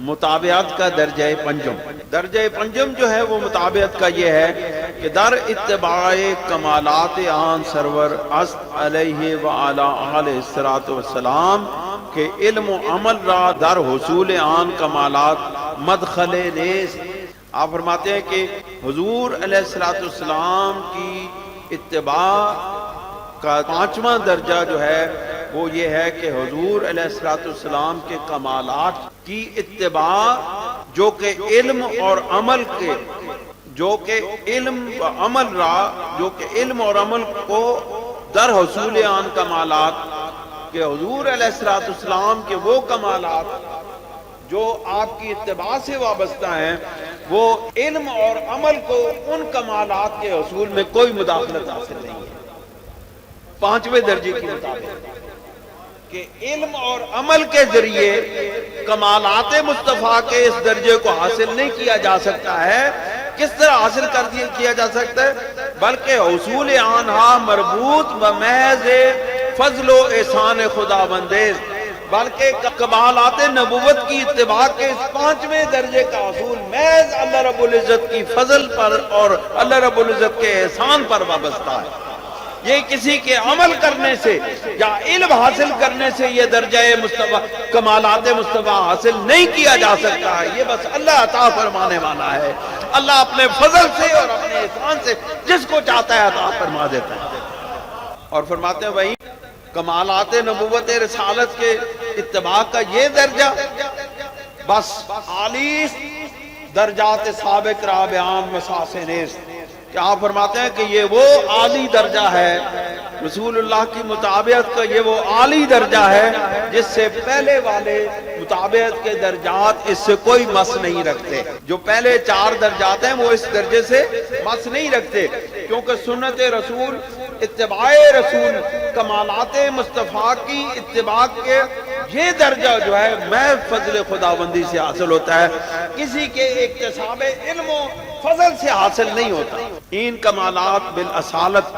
مطابعت کا درجہ پنجم۔ درجہ پنجم جو ہے وہ مطابعت کا یہ ہے کہ در اتباع کمالات آن سرور است علیہ وعلی علیہ السلام کے علم و عمل را در حصول آن کمالات مدخل نیست۔ آپ فرماتے ہیں کہ حضور علیہ السلام کی اتباع کا پانچواں درجہ جو ہے وہ یہ ہے کہ حضور علیہ السلام کے کمالات کی اتباع جو کہ علم اور عمل کے، جو کہ علم و عمل را، جو کہ علم اور عمل کو در حصول آن کمالات، کہ حضور علیہ السلام کے وہ کمالات جو آپ کی اتباع سے وابستہ ہیں، وہ علم اور عمل کو ان کمالات کے حصول میں کوئی مداخلت حاصل نہیں ہے۔ پانچویں درجے کی مطابق کہ علم اور عمل کے ذریعے کمالات مصطفیٰ کے اس درجے کو حاصل نہیں کیا جا سکتا ہے۔ کس طرح حاصل کیا جا سکتا ہے؟ بلکہ حصول آنہا مربوط و محض فضل و احسان خدا بندیز، بلکہ کمالات نبوت کی اتباع کے اس پانچویں درجے کا حصول محض اللہ رب العزت کی فضل پر اور اللہ رب العزت کے احسان پر وابستہ ہے۔ یہ کسی کے عمل کرنے سے یا علم حاصل کرنے سے یہ درجہ مصطفیٰ، کمالات مصطفیٰ حاصل نہیں کیا جا سکتا ہے۔ یہ بس اللہ عطا فرمانے والا ہے۔ اللہ اپنے فضل سے اور اپنے احسان سے جس کو چاہتا ہے عطا فرما دیتا ہے۔ اور فرماتے ہیں وہی کمالات نبوت رسالت کے اتباع کا یہ درجہ بس عالی درجات سابق رابعان مساس نیست، کہ آپ فرماتے ہیں کہ یہ وہ عالی درجہ ہے رسول اللہ کی مطابعت کا یہ وہ عالی درجہ ہے جس سے پہلے والے مطابعت کے درجات اس سے کوئی مس نہیں رکھتے. جو پہلے 4 درجات ہیں وہ اس درجے سے مس نہیں رکھتے، کیونکہ سنت رسول، اتباع رسول، کمالات مصطفیٰ کی اتباع کے یہ درجہ جو ہے محض فضل خداوندی سے حاصل ہوتا ہے، کسی کے اکتساب علم و فضل سے حاصل نہیں ہوتا. ان کمالات بالاصالت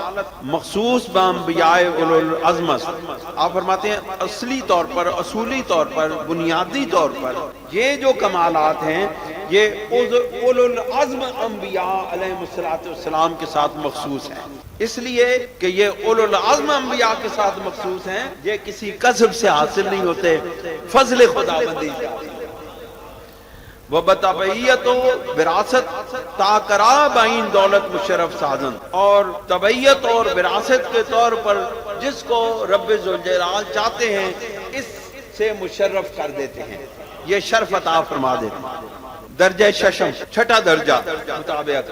مخصوص بانبیاء اولو العزم. آپ فرماتے ہیں اصلی طور پر، اصولی طور پر، بنیادی طور پر یہ جو کمالات ہیں یہ اولو العزم انبیاء علیہ السلام کے ساتھ مخصوص ہیں، اس لیے کہ یہ اولو العزم انبیاء کے ساتھ مخصوص ہیں، یہ کسی کسب سے حاصل نہیں ہوتے، فضل خداوندی سے حاصل. وَبَتَبَعِیَّتُ وراثت تاکرا بین دولت مشرف سازن. اور تبعیت اور وراثت کے طور پر جس کو رب ذوالجلال چاہتے ہیں اس سے مشرف کر دیتے ہیں، یہ شرف عطا فرما دیتے ہیں. درجہ ششم، چھٹا درجہ مطابعت.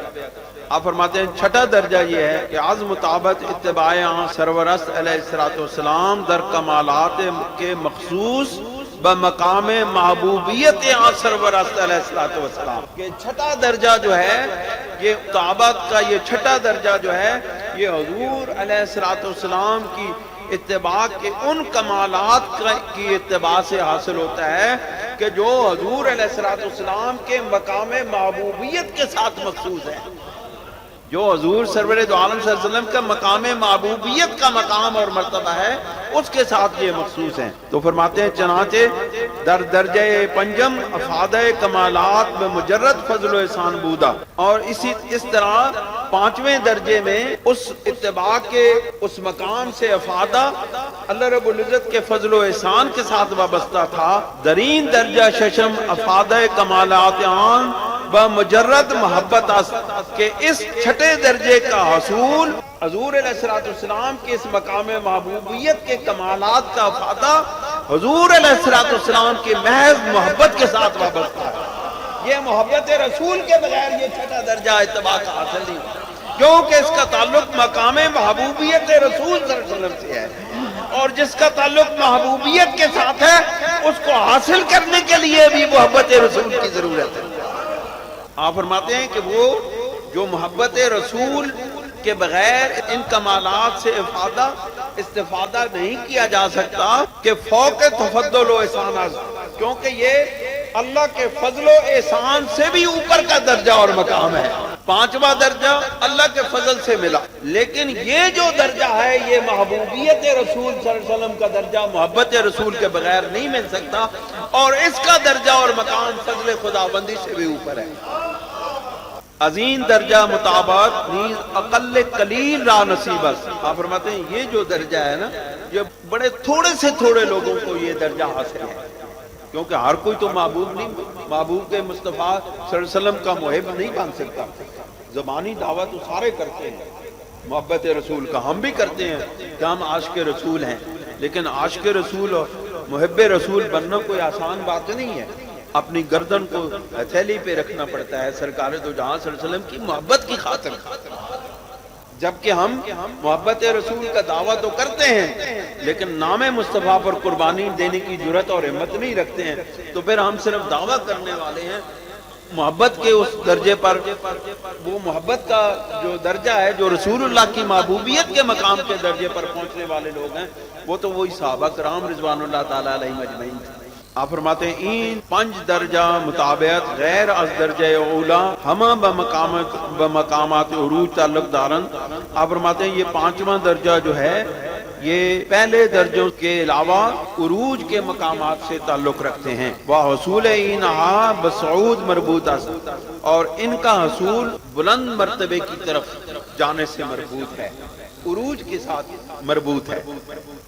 آپ فرماتے ہیں چھٹا درجہ یہ ہے کہ از مطابعت اتباع سرورست علیہ السلام در کمالات کے مخصوص بمقام محبوبیت سرورست علیہ السلام. کہ چھٹا درجہ جو ہے یہ مطابعت کا، یہ چھٹا درجہ جو ہے یہ حضور علیہ السلام کی اتباع کے ان کمالات کی اتباع سے حاصل ہوتا ہے کہ جو حضور علیہ السلام کے مقام محبوبیت کے ساتھ مخصوص ہے. جو حضور سرور دو عالم صلی اللہ علیہ وسلم کا مقام محبوبیت کا مقام اور مرتبہ ہے اس کے ساتھ یہ مخصوص ہیں. تو فرماتے ہیں چنانچہ در درجہ پنجم افادہ کمالات میں مجرد فضل و احسان بودا. اور اس طرح 5ویں درجے میں اس اتباع کے اس مقام سے افادہ اللہ رب العزت کے فضل و احسان کے ساتھ وابستہ تھا. درین درجہ ششم افادہ کمالات آن بمجرد محبت کہ اس چھٹے درجے کا حصول حضور علیہ السلام کے اس مقام محبوبیت کے کمالات کا افادہ حضور علیہ السلام کی محض محبت کے ساتھ وابستہ ہے. یہ محبت رسول کے بغیر یہ چھٹا درجہ اتباع کا حاصل نہیں ہوتا، کیونکہ اس کا تعلق مقام محبوبیت رسول صلی اللہ علیہ وسلم سے ہے، اور جس کا تعلق محبوبیت کے ساتھ ہے اس کو حاصل کرنے کے لیے بھی محبت رسول کی ضرورت ہے. آپ فرماتے ہیں کہ وہ جو محبت رسول کے بغیر ان کمالات سے استفادہ نہیں کیا جا سکتا کہ فوق تفضل و احسان، کیونکہ یہ اللہ کے فضل و احسان سے بھی اوپر کا درجہ اور مقام ہے. 5واں درجہ اللہ کے فضل سے ملا، لیکن یہ جو درجہ ہے یہ محبوبیت رسول صلی اللہ علیہ وسلم کا درجہ محبت رسول کے بغیر نہیں مل سکتا، اور اس کا درجہ اور مقام فضل خداوندی سے بھی اوپر ہے. عظیم درجہ مطابعت نیز اقل قلیل را نصیب است. آپ فرماتے ہیں یہ جو درجہ ہے نا یہ بڑے تھوڑے سے تھوڑے لوگوں کو یہ درجہ حاصل ہے، کیونکہ ہر کوئی تو محبوب کے مصطفیٰ صلی اللہ علیہ وسلم کا محب نہیں بن سکتا. زبانی دعوت تو سارے کرتے ہیں محبت رسول کا، ہم بھی کرتے ہیں کہ ہم عاشق رسول ہیں، لیکن عاشق رسول اور محب رسول بننا کوئی آسان بات نہیں ہے. اپنی گردن کو ہتھیلی پہ رکھنا پڑتا ہے سرکار دو جہاں صلی اللہ علیہ وسلم کی محبت کی خاطر. جبکہ ہم محبت رسول کا دعویٰ تو کرتے ہیں لیکن نام مصطفیٰ پر قربانی دینے کی جرات اور ہمت نہیں رکھتے ہیں، تو پھر ہم صرف دعویٰ کرنے والے ہیں. محبت کے اس درجے پر، وہ محبت کا جو درجہ ہے جو رسول اللہ کی محبوبیت کے مقام کے درجے پر پہنچنے والے لوگ ہیں وہ تو وہی صحابہ کرام رضوان اللہ تعالیٰ علیہم اجمعین تھے. آپ فرماتے ہیں این 5 درجہ مطابعت غیر از درجہ اولا ہمہ بمقامات عروج تعلق دارن. آپ فرماتے ہیں یہ 5واں درجہ جو ہے یہ پہلے درجوں کے علاوہ عروج کے مقامات سے تعلق رکھتے ہیں. وہ حصول انہا بصعود مربوط است، اور ان کا حصول بلند مرتبے کی طرف جانے سے مربوط ہے، عروج کے ساتھ مربوط ہے.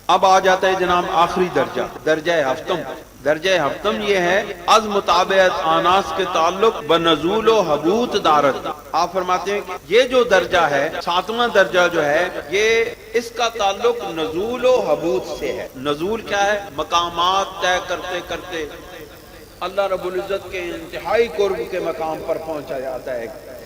اب آ جاتا ہے جناب آخری درجہ، درجہ ہفتم. درجہ ہفتم یہ ہے از مطابعت آناس کے تعلق بنزول و حبوط دارت. آپ فرماتے ہیں کہ یہ جو درجہ ہے 7واں درجہ جو ہے یہ اس کا تعلق نزول و حبوط سے ہے. نزول کیا ہے؟ مقامات طے کرتے کرتے اللہ رب العزت کے انتہائی قرب کے مقام پر پہنچا جاتا ہے.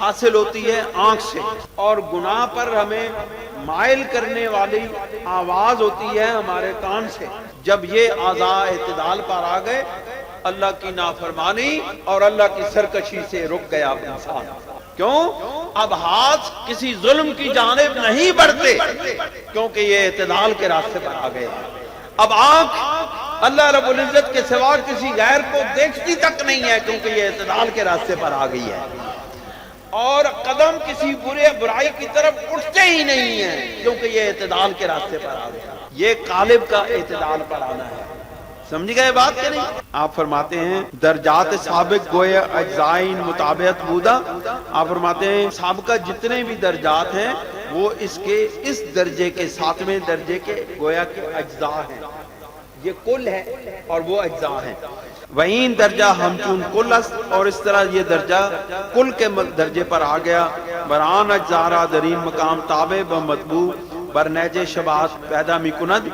حاصل ہوتی ہے آنکھ سے، اور گناہ پر ہمیں مائل کرنے والی آواز ہوتی ہے ہمارے کان سے۔ جب یہ اعضاء اعتدال پر آ گئے، اللہ کی نافرمانی اور اللہ کی سرکشی سے رک گیا انسان۔ کیوں؟ اب ہاتھ کسی ظلم کی جانب نہیں بڑھتے کیونکہ یہ اعتدال کے راستے پر آ گئے۔ اب آنکھ اللہ رب العزت کے سوا کسی غیر کو دیکھتی تک نہیں ہے کیونکہ یہ اعتدال کے راستے پر آ گئی ہے، اور قدم کسی برائی کی طرف اٹھتے ہی نہیں ہیں کیونکہ یہ اعتدال کے راستے پر آ گیا۔ یہ قالب کا اعتدال پر آنا ہے۔ سمجھ گئے بات کہ نہیں؟ آپ فرماتے ہیں درجات سابق گویا اجزائن مطابعت بودا، آپ فرماتے ہیں سابقہ جتنے بھی درجات ہیں وہ اس درجے کے 7ویں درجے کے گویا کے اجزاء ہیں۔ یہ کل ہے اور وہ اجزاء ہیں۔ وہیں درجہ ہمچون کل است، اور اس طرح یہ درجہ کل کے درجے پر آ گیا۔ بران اجزارہ درین مقام تابع بمطبوع برنیج شبات پیدا می کند،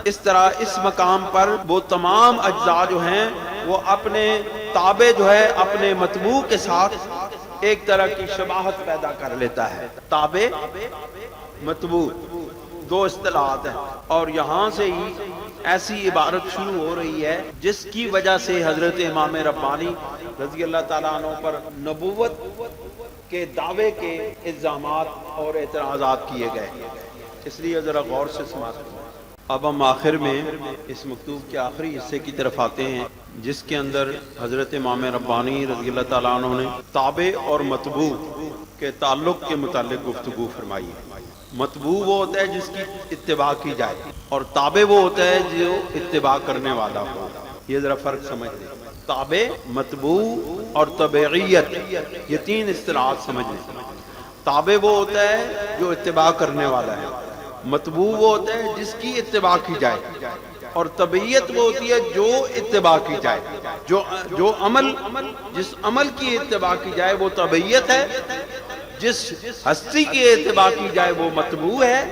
اس طرح اس مقام پر وہ تمام اجزاء جو ہیں وہ اپنے تابع جو ہے اپنے مطبوع کے ساتھ ایک طرح کی شباہت پیدا کر لیتا ہے۔ تابع مطبوع دو اصطلاحات ہیں، اور یہاں سے ہی ایسی عبارت شروع ہو رہی ہے جس کی وجہ سے حضرت امام ربانی رضی اللہ تعالیٰ عنہ پر نبوت کے دعوے کے الزامات اور اعتراضات کیے گئے۔ اس لیے ذرا غور سے سماعت کریں۔ اب ہم آخر میں اس مکتوب کے آخری حصے کی طرف آتے ہیں جس کے اندر حضرت امام ربانی رضی اللہ تعالیٰ عنہ نے تابع اور مطبوع کے تعلق کے متعلق گفتگو فرمائی ہے۔ مطبوع وہ ہوتا ہے جس کی اتباع کی جائے، اور تابع وہ ہوتا ہے جو اتباع کرنے والا ہو۔ یہ ذرا فرق سمجھ لیں، تابع، مطبوع اور تبعیت، یہ تین اصطلاحات سمجھ لیں۔ تابع وہ ہوتا ہے جو اتباع کرنے والا ہے، مطبوع وہ ہوتا ہے جس کی اتباع کی جائے، اور تبعیت وہ ہوتی ہے جو اتباع کی جائے۔ جو عمل جس عمل کی اتباع کی جائے وہ تبعیت ہے، جس ہستی کی اتباع کی جائے وہ مطبوع ہے،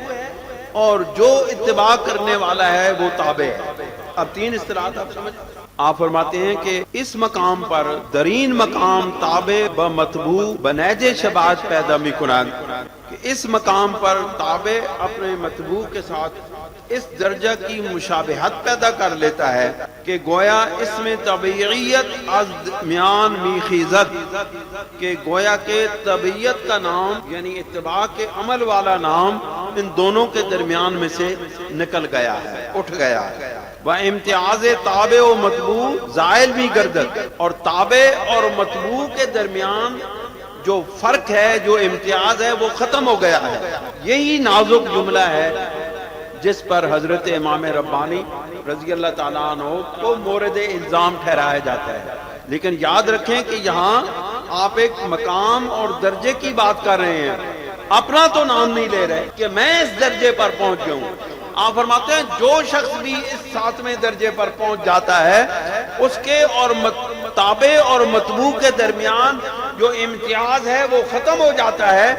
اور جو اتباع کرنے والا ہے وہ تابع ہے۔ اب تین اصطلاحات آپ سمجھ۔ آپ فرماتے ہیں کہ اس مقام پر درین مقام تابع ب مطبوع بنیج شباہت پیدا می کنند، کہ اس مقام پر تابع اپنے مطبوع کے ساتھ اس درجہ کی مشابہت پیدا کر لیتا ہے کہ گویا اس میں طبیعیت از میان می خیزت، کہ گویا کہ طبیعت کا نام یعنی اتباع کے عمل والا نام ان دونوں کے درمیان میں سے نکل گیا ہے، اٹھ گیا ہے۔ وہ امتیاز تابع و مطبوع زائل بھی گردد، اور تابع اور مطبوع کے درمیان جو فرق ہے، جو امتیاز ہے، وہ ختم ہو گیا ہے۔ یہی نازک جملہ ہے جس پر حضرت امام ربانی رضی اللہ تعالیٰ عنہ کو مورد الزام ٹھہرایا جاتا ہے۔ لیکن یاد رکھیں کہ یہاں آپ ایک مقام اور درجے کی بات کر رہے ہیں، اپنا تو نام نہیں لے رہے کہ میں اس درجے پر پہنچ گیا ہوں۔ آپ فرماتے ہیں جو شخص بھی اس 7ویں درجے پر پہنچ جاتا ہے اس کے اور تابع اور مطبوع کے درمیان جو امتیاز ہے وہ ختم ہو جاتا ہے،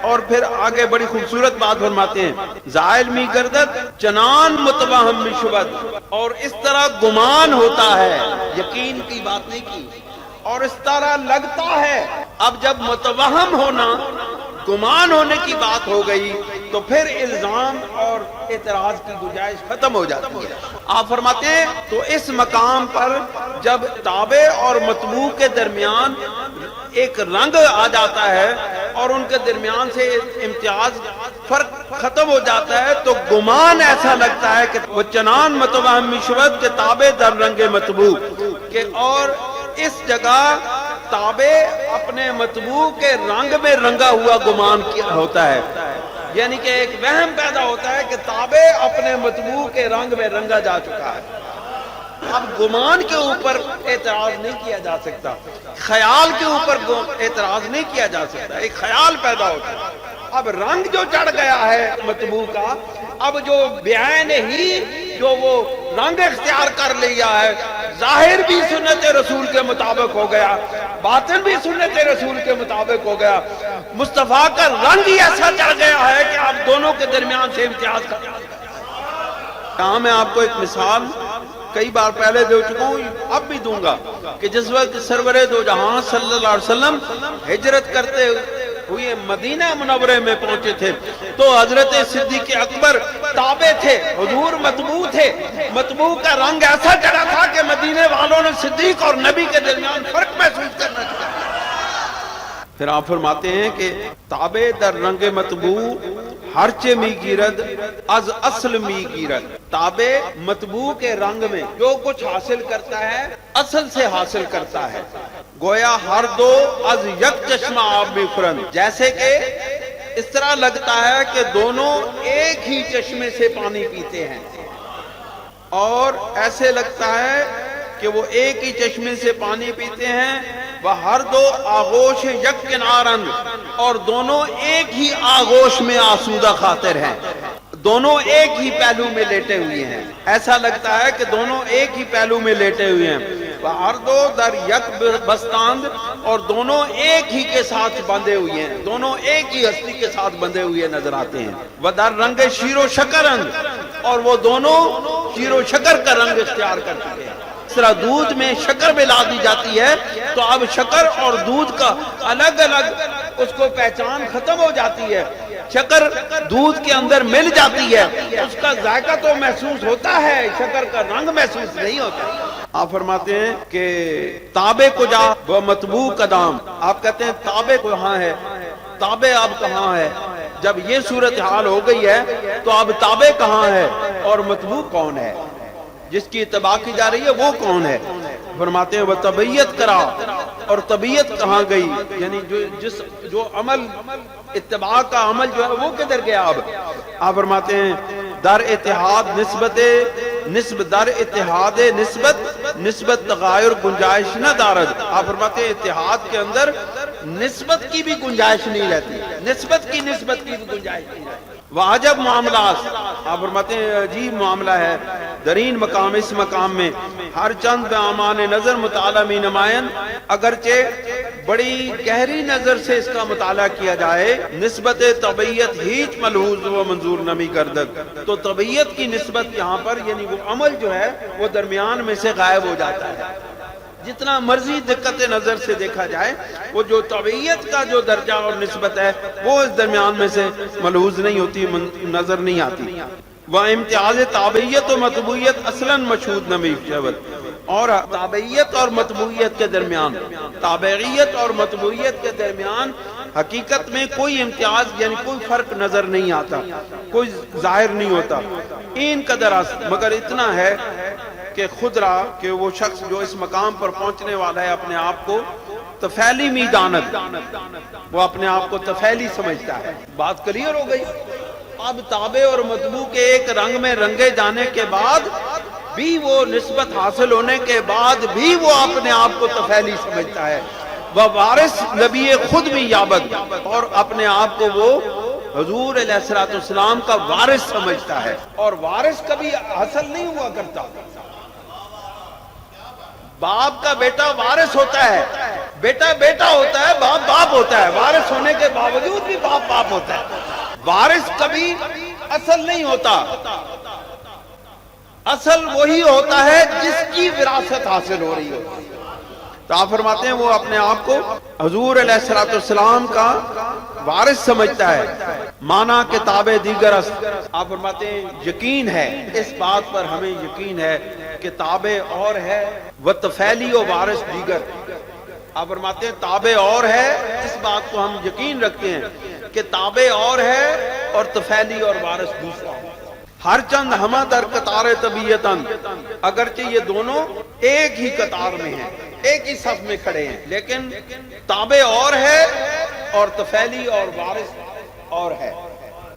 اور پھر آگے بڑی خوبصورت بات فرماتے ہیں زائل می گردد چنان متوہم می شبد، اور اس طرح گمان ہوتا ہے، یقین کی بات نہیں کی، اور اس طرح لگتا ہے۔ اب جب متوہم ہونا، گمان ہونے کی بات ہو گئی تو پھر الزام اور اعتراض کی گنجائش ختم ہو جاتی ہے۔ آپ فرماتے ہیں تو اس مقام پر جب تابع اور مطبوع کے درمیان ایک رنگ آ جاتا ہے اور ان کے درمیان سے امتیاز فرق ختم ہو جاتا ہے تو گمان ایسا لگتا ہے کہ وہ چنان متوہم شبد کے تابع در رنگ مطبوع، کہ اور اس جگہ تابع اپنے مطبوع کے رنگ میں رنگا ہوا گمان ہوتا ہے، یعنی کہ ایک وہم پیدا ہوتا ہے کہ تابع اپنے مطبوع کے رنگ میں رنگا جا چکا ہے۔ اب گمان کے اوپر اعتراض نہیں کیا جا سکتا، خیال کے اوپر اعتراض نہیں کیا جا سکتا، ایک خیال پیدا ہوتا ہے۔ اب رنگ جو چڑھ گیا ہے مطبوع کا، اب جو بعین ہی جو وہ رنگ اختیار کر لیا ہے، ظاہر بھی سنت رسول کے مطابق ہو گیا، باطن بھی سنت رسول کے مطابق ہو گیا، مصطفیٰ کا رنگ ہی ایسا چڑھ گیا ہے کہ اب دونوں کے درمیان سے امتیاز کہاں میں آپ کو ایک مثال کئی بار پہلے دے چکا ہوں، اب بھی دوں گا، کہ جس وقت سرور دو جہاں صلی اللہ علیہ وسلم ہجرت کرتے ہوئے مدینہ منورے میں پہنچے تھے تو حضرت صدیق اکبر تابع تھے، حضور مطبوع تھے، مطبوع کا رنگ ایسا چڑھا تھا کہ مدینے والوں نے صدیق اور نبی کے درمیان فرق محسوس کرنا چاہا۔ پھر آپ فرماتے ہیں کہ تابع در رنگ مطبوع ہرچے می گیرد از اصل می گیرد، تابع مطبوع کے رنگ میں جو کچھ حاصل کرتا ہے اصل سے حاصل کرتا ہے، گویا ہر دو از یک چشمہ آب میں فرند، جیسے کہ اس طرح لگتا ہے کہ دونوں ایک ہی چشمے سے پانی پیتے ہیں، اور ایسے لگتا ہے کہ وہ ایک ہی چشمے سے پانی پیتے ہیں، وہ ہر دو آغوش یک کنارند، اور دونوں ایک ہی آغوش میں آسودہ خاطر ہیں، دونوں ایک ہی پہلو میں لیٹے ہوئے ہیں، ایسا لگتا ہے کہ دونوں ایک ہی پہلو میں لیٹے ہوئے ہیں، وہ ہر دو در یک بستاند، اور دونوں ایک ہی کے ساتھ بندھے ہوئے ہیں، دونوں ایک ہی ہستی کے ساتھ بندھے ہوئے نظر آتے ہیں، وہ در رنگ شیر و شکرند، اور وہ دونوں شیر و شکر کا رنگ اختیار کر چکے ہیں۔ اس طرح دودھ میں شکر ملا دی جاتی ہے تو اب شکر اور دودھ کا الگ الگ اس کو پہچان ختم ہو جاتی ہے، شکر دودھ کے اندر مل جاتی ہے، اس کا ذائقہ تو محسوس ہوتا ہے، شکر کا رنگ محسوس نہیں ہوتا۔ آپ فرماتے ہیں کہ تابع کجا و مطبوع قدام، آپ کہتے ہیں تابع کہاں ہے، تابع اب کہاں ہے، جب یہ صورتحال ہو گئی ہے تو اب تابع کہاں ہے اور مطبوع کون ہے، جس کی اتباع کی جا رہی ہے وہ کون ہے؟ فرماتے ہیں وہ طبیعت کرا، اور طبیعت کہاں گئی، یعنی جو عمل اتباع کا عمل جو ہے وہ کدھر گیا؟ اب آپ فرماتے ہیں در اتحاد نسبت در اتحاد نسبت تغیر گنجائش نہ دارد، آپ فرماتے ہیں اتحاد کے اندر نسبت کی بھی گنجائش نہیں رہتی، نسبت کی بھی گنجائش نہیں رہتی۔ واجب معاملات، آپ فرماتے ہیں عجیب معاملہ ہے، درین مقام، اس مقام میں ہر چند امان نظر مطالعہ میں نمائن، اگرچہ بڑی گہری نظر سے اس کا مطالعہ کیا جائے، نسبت طبیعت ہیچ ملحوظ و منظور نمی گردد، تو طبیعت کی نسبت یہاں پر یعنی وہ عمل جو ہے وہ درمیان میں سے غائب ہو جاتا ہے، جتنا مرضی دقت نظر سے دیکھا جائے وہ جو طبیعت کا جو درجہ اور نسبت ہے وہ اس درمیان میں سے ملحوظ نہیں ہوتی، نظر نہیں آتی۔ وہ امتیاز تابعیت و مطبوعیت اصلاً مشہود نمی شود، اور تابعیت اور مطبوعیت کے درمیان، تابعیت اور مطبوعیت کے درمیان حقیقت میں کوئی امتیاز یعنی کوئی فرق نظر نہیں آتا، کوئی ظاہر نہیں ہوتا، این قدر مگر اتنا ہے کہ خود را کہ وہ شخص جو اس مقام پر پہنچنے والا ہے اپنے آپ کو تفیلی می داند، وہ اپنے آپ کو تفیلی سمجھتا ہے۔ بات کلیئر ہو گئی؟ اب تابع اور مطبوع کے ایک رنگ میں رنگے جانے کے بعد بھی، وہ نسبت حاصل ہونے کے بعد بھی وہ اپنے آپ کو تفیلی سمجھتا ہے، وہ وارث نبی خود بھی یابد، اور اپنے آپ کو وہ حضور علیہ السلام کا وارث سمجھتا ہے، اور وارث کبھی حاصل نہیں ہوا کرتا۔ باپ کا بیٹا وارث ہوتا ہے، بیٹا بیٹا ہوتا ہے، باپ باپ ہوتا ہے، وارث ہونے کے باوجود بھی باپ باپ ہوتا ہے، وارث کبھی اصل نہیں ہوتا، اصل وہی ہوتا ہے جس کی وراثت حاصل ہو رہی ہوتی ہے۔ تو آپ فرماتے ہیں وہ اپنے آپ کو حضور علیہ السلام کا وارث سمجھتا ہے، مانا کہ تابع دیگر است، آپ فرماتے ہیں یقین ہے اس بات پر، ہمیں یقین ہے کہ تابع اور ہے وہ تفیلی و وارث دیگر، آپ فرماتے ہیں تابع اور ہے، اس بات کو ہم یقین رکھتے ہیں کہ تابع اور ہے اور تفیلی اور وارث دوسرا ہے۔ ہر چند ہمہ در قطار طبیعتاً، اگرچہ یہ دونوں ایک ہی قطار میں ہیں، ایک ہی صف میں کھڑے ہیں، لیکن تابع اور ہے اور تفیلی اور وارث اور ہے۔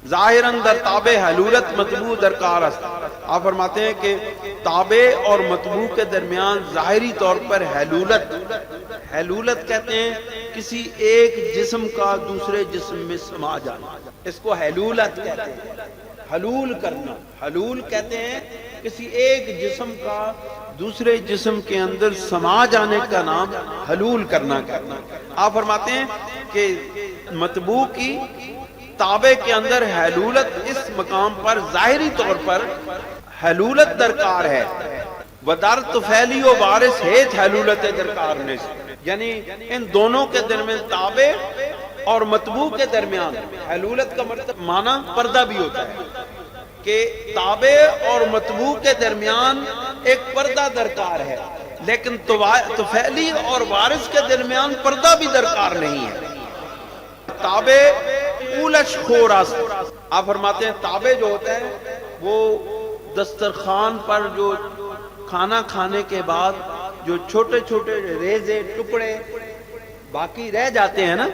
ظاہراً در تابع حلولت مطبوع درکار است، آپ فرماتے ہیں کہ تابع اور مطبوع کے درمیان ظاہری طور پر حلولت کہتے ہیں کسی ایک جسم کا دوسرے جسم میں سما جانا، اس کو حلولت کہتے ہیں، حلول کرنا، حلول کہتے ہیں کسی ایک جسم کا دوسرے جسم کے اندر سما جانے کا نام حلول کرنا کہتے ہیں۔ آپ فرماتے ہیں کہ مطبوع کی تابع کے اندر حلولت اس مقام پر ظاہری طور پر حلولت درکار ہے، ودر طفیلی و وارث ہے حلولت درکار نے سے، یعنی ان دونوں کے درمیان تابع اور متبوع کے درمیان حلولت کا مطلب معنی پردہ بھی ہوتا ہے کہ تابع اور متبوع کے درمیان ایک پردہ درکار ہے، لیکن طفیلی اور وارث کے درمیان پردہ بھی درکار نہیں ہے۔ تابع اولش خورست، آپ فرماتے ہیں تابع جو ہوتا ہے وہ دسترخوان پر جو کھانا کھانے کے بعد جو چھوٹے چھوٹے ریزے ٹکڑے باقی رہ جاتے ہیں نا،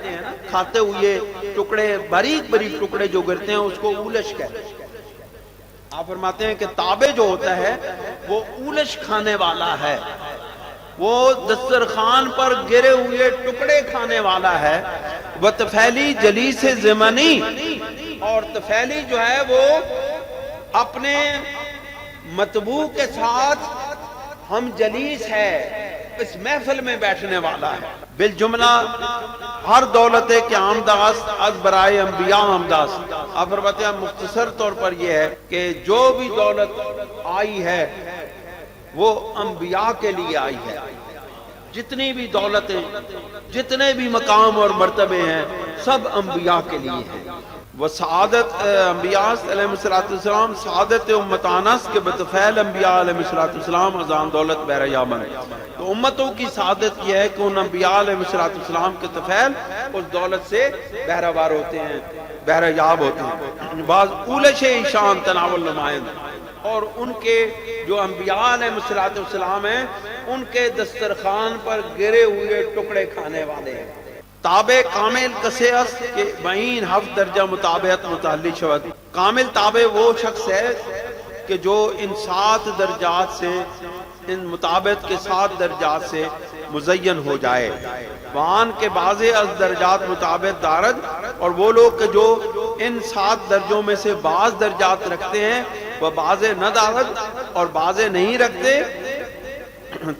کھاتے ہوئے ٹکڑے باریک باریک ٹکڑے جو گرتے ہیں اس کو اولش کہتے ہیں۔ آپ فرماتے ہیں کہ تابع جو ہوتا ہے وہ اولش کھانے والا ہے، وہ دسترخوان پر گرے ہوئے ٹکڑے کھانے والا ہے۔ وہ طفیلی جلیس زمنی، اور طفیلی جو ہے وہ اپنے متبوع کے ساتھ ہم جلیس ہے، اس محفل میں بیٹھنے والا ہے۔ بالجملہ ہر دولت کے آمداست از برائے انبیاء آمداست۔ آپ فرماتے ہیں مختصر طور پر یہ ہے کہ جو بھی دولت آئی ہے وہ انبیاء کے لیے آئی ہے، جتنی بھی دولتیں، جتنے بھی مقام اور مرتبے ہیں سب انبیاء کے لیے ہیں۔ وہ سعادت انبیاء علیہ السلام سعادت امتانس کے بطفیل انبیاء علیہ السلام ازان دولت بہر یامن، تو امتوں کی سعادت یہ ہے کہ ان انبیاء علیہ السلام کے طفیل اس دولت سے بہرہوار ہوتے ہیں، بہرہ یاب ہوتے ہیں۔ بعض اولش ایشان تناول نمائند، اور ان کے جو انبیاء علیہ السلام ہیں ان کے دسترخوان پر گرے ہوئے ٹکڑے کھانے والے ہیں۔ تابع کامل کسے است کہ بعین ہفت درجہ مطابعت متعلق شود۔ کامل تابع وہ شخص ہے کہ جو ان 7 درجات سے، ان مطابعت کے 7 درجات سے مزین ہو جائے۔ وان کے بعض از درجات مطابعت دارد، اور وہ لوگ کہ جو ان 7 درجوں میں سے بعض درجات رکھتے ہیں وہ بعض نہ دارد اور بعض نہیں رکھتے۔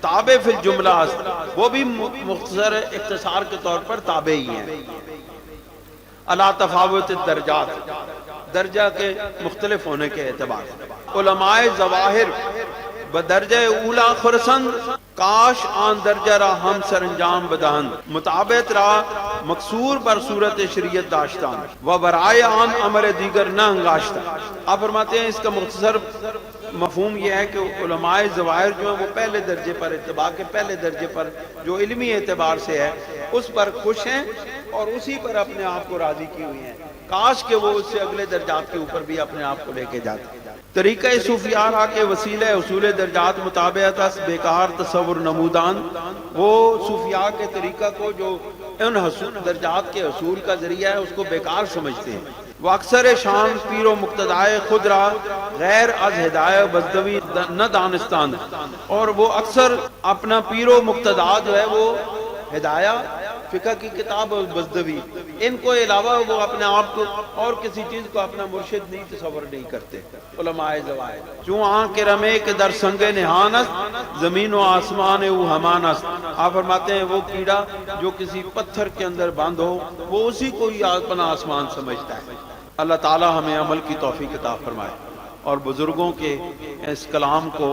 تابع فی الجملہ است، وہ بھی مختصر اختصار کے طور پر تابع ہی ہیں۔ علی تفاوت الدرجات، درجہ کے مختلف ہونے کے اعتبار سے۔ علماء ظواہر بدرجہ اولا خرسند، کاش آن درجہ را ہم سر انجام بدہند، مطابعت را مقصور بر صورت شریعت داشتان و برائے آن امر دیگر نہ انگاشتہ۔ آپ فرماتے ہیں اس کا مختصر مفہوم یہ ہے کہ علماء ظواہر جو ہیں وہ پہلے درجے پر، اتباع کے پہلے درجے پر جو علمی اعتبار سے ہے اس پر خوش ہیں اور اسی پر اپنے آپ کو راضی کی ہوئی ہیں، کاش کہ وہ اس سے اگلے درجات کے اوپر بھی اپنے آپ کو لے کے جاتے۔ طریقہ صوفیاء را کے وسیلہ اصول درجات مطابعت اس بیکار تصور نمودان، وہ صوفیاء کے طریقہ کو جو ان درجات کے حصول کا ذریعہ ہے اس کو بیکار سمجھتے ہیں۔ وہ اکثر شان پیر و مقتدائے خود را غیر از ہدایہ بزدوی نہ دانستان، اور وہ اکثر اپنا پیر و مقتدا جو ہے وہ ہدایہ فقہ کی کتاب اور بزدوی، ان کو علاوہ وہ اپنے آپ کو اور کسی چیز کو اپنا مرشد نہیں تصور نہیں کرتے۔ علماء ظواہر چون آن کے رمے کے در سنگ نہان است، زمین و آسمان او ہمان است۔ آپ فرماتے ہیں وہ کیڑا جو کسی پتھر کے اندر بند ہو وہ اسی کو ہی اپنا آسمان سمجھتا ہے۔ اللہ تعالی ہمیں عمل کی توفیق عطا فرمائے اور بزرگوں کے اس کلام کو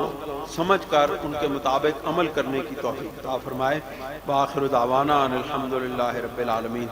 سمجھ کر ان کے مطابق عمل کرنے کی توفیق عطا فرمائے۔ وآخر دعوانا ان الحمدللہ رب العالمین۔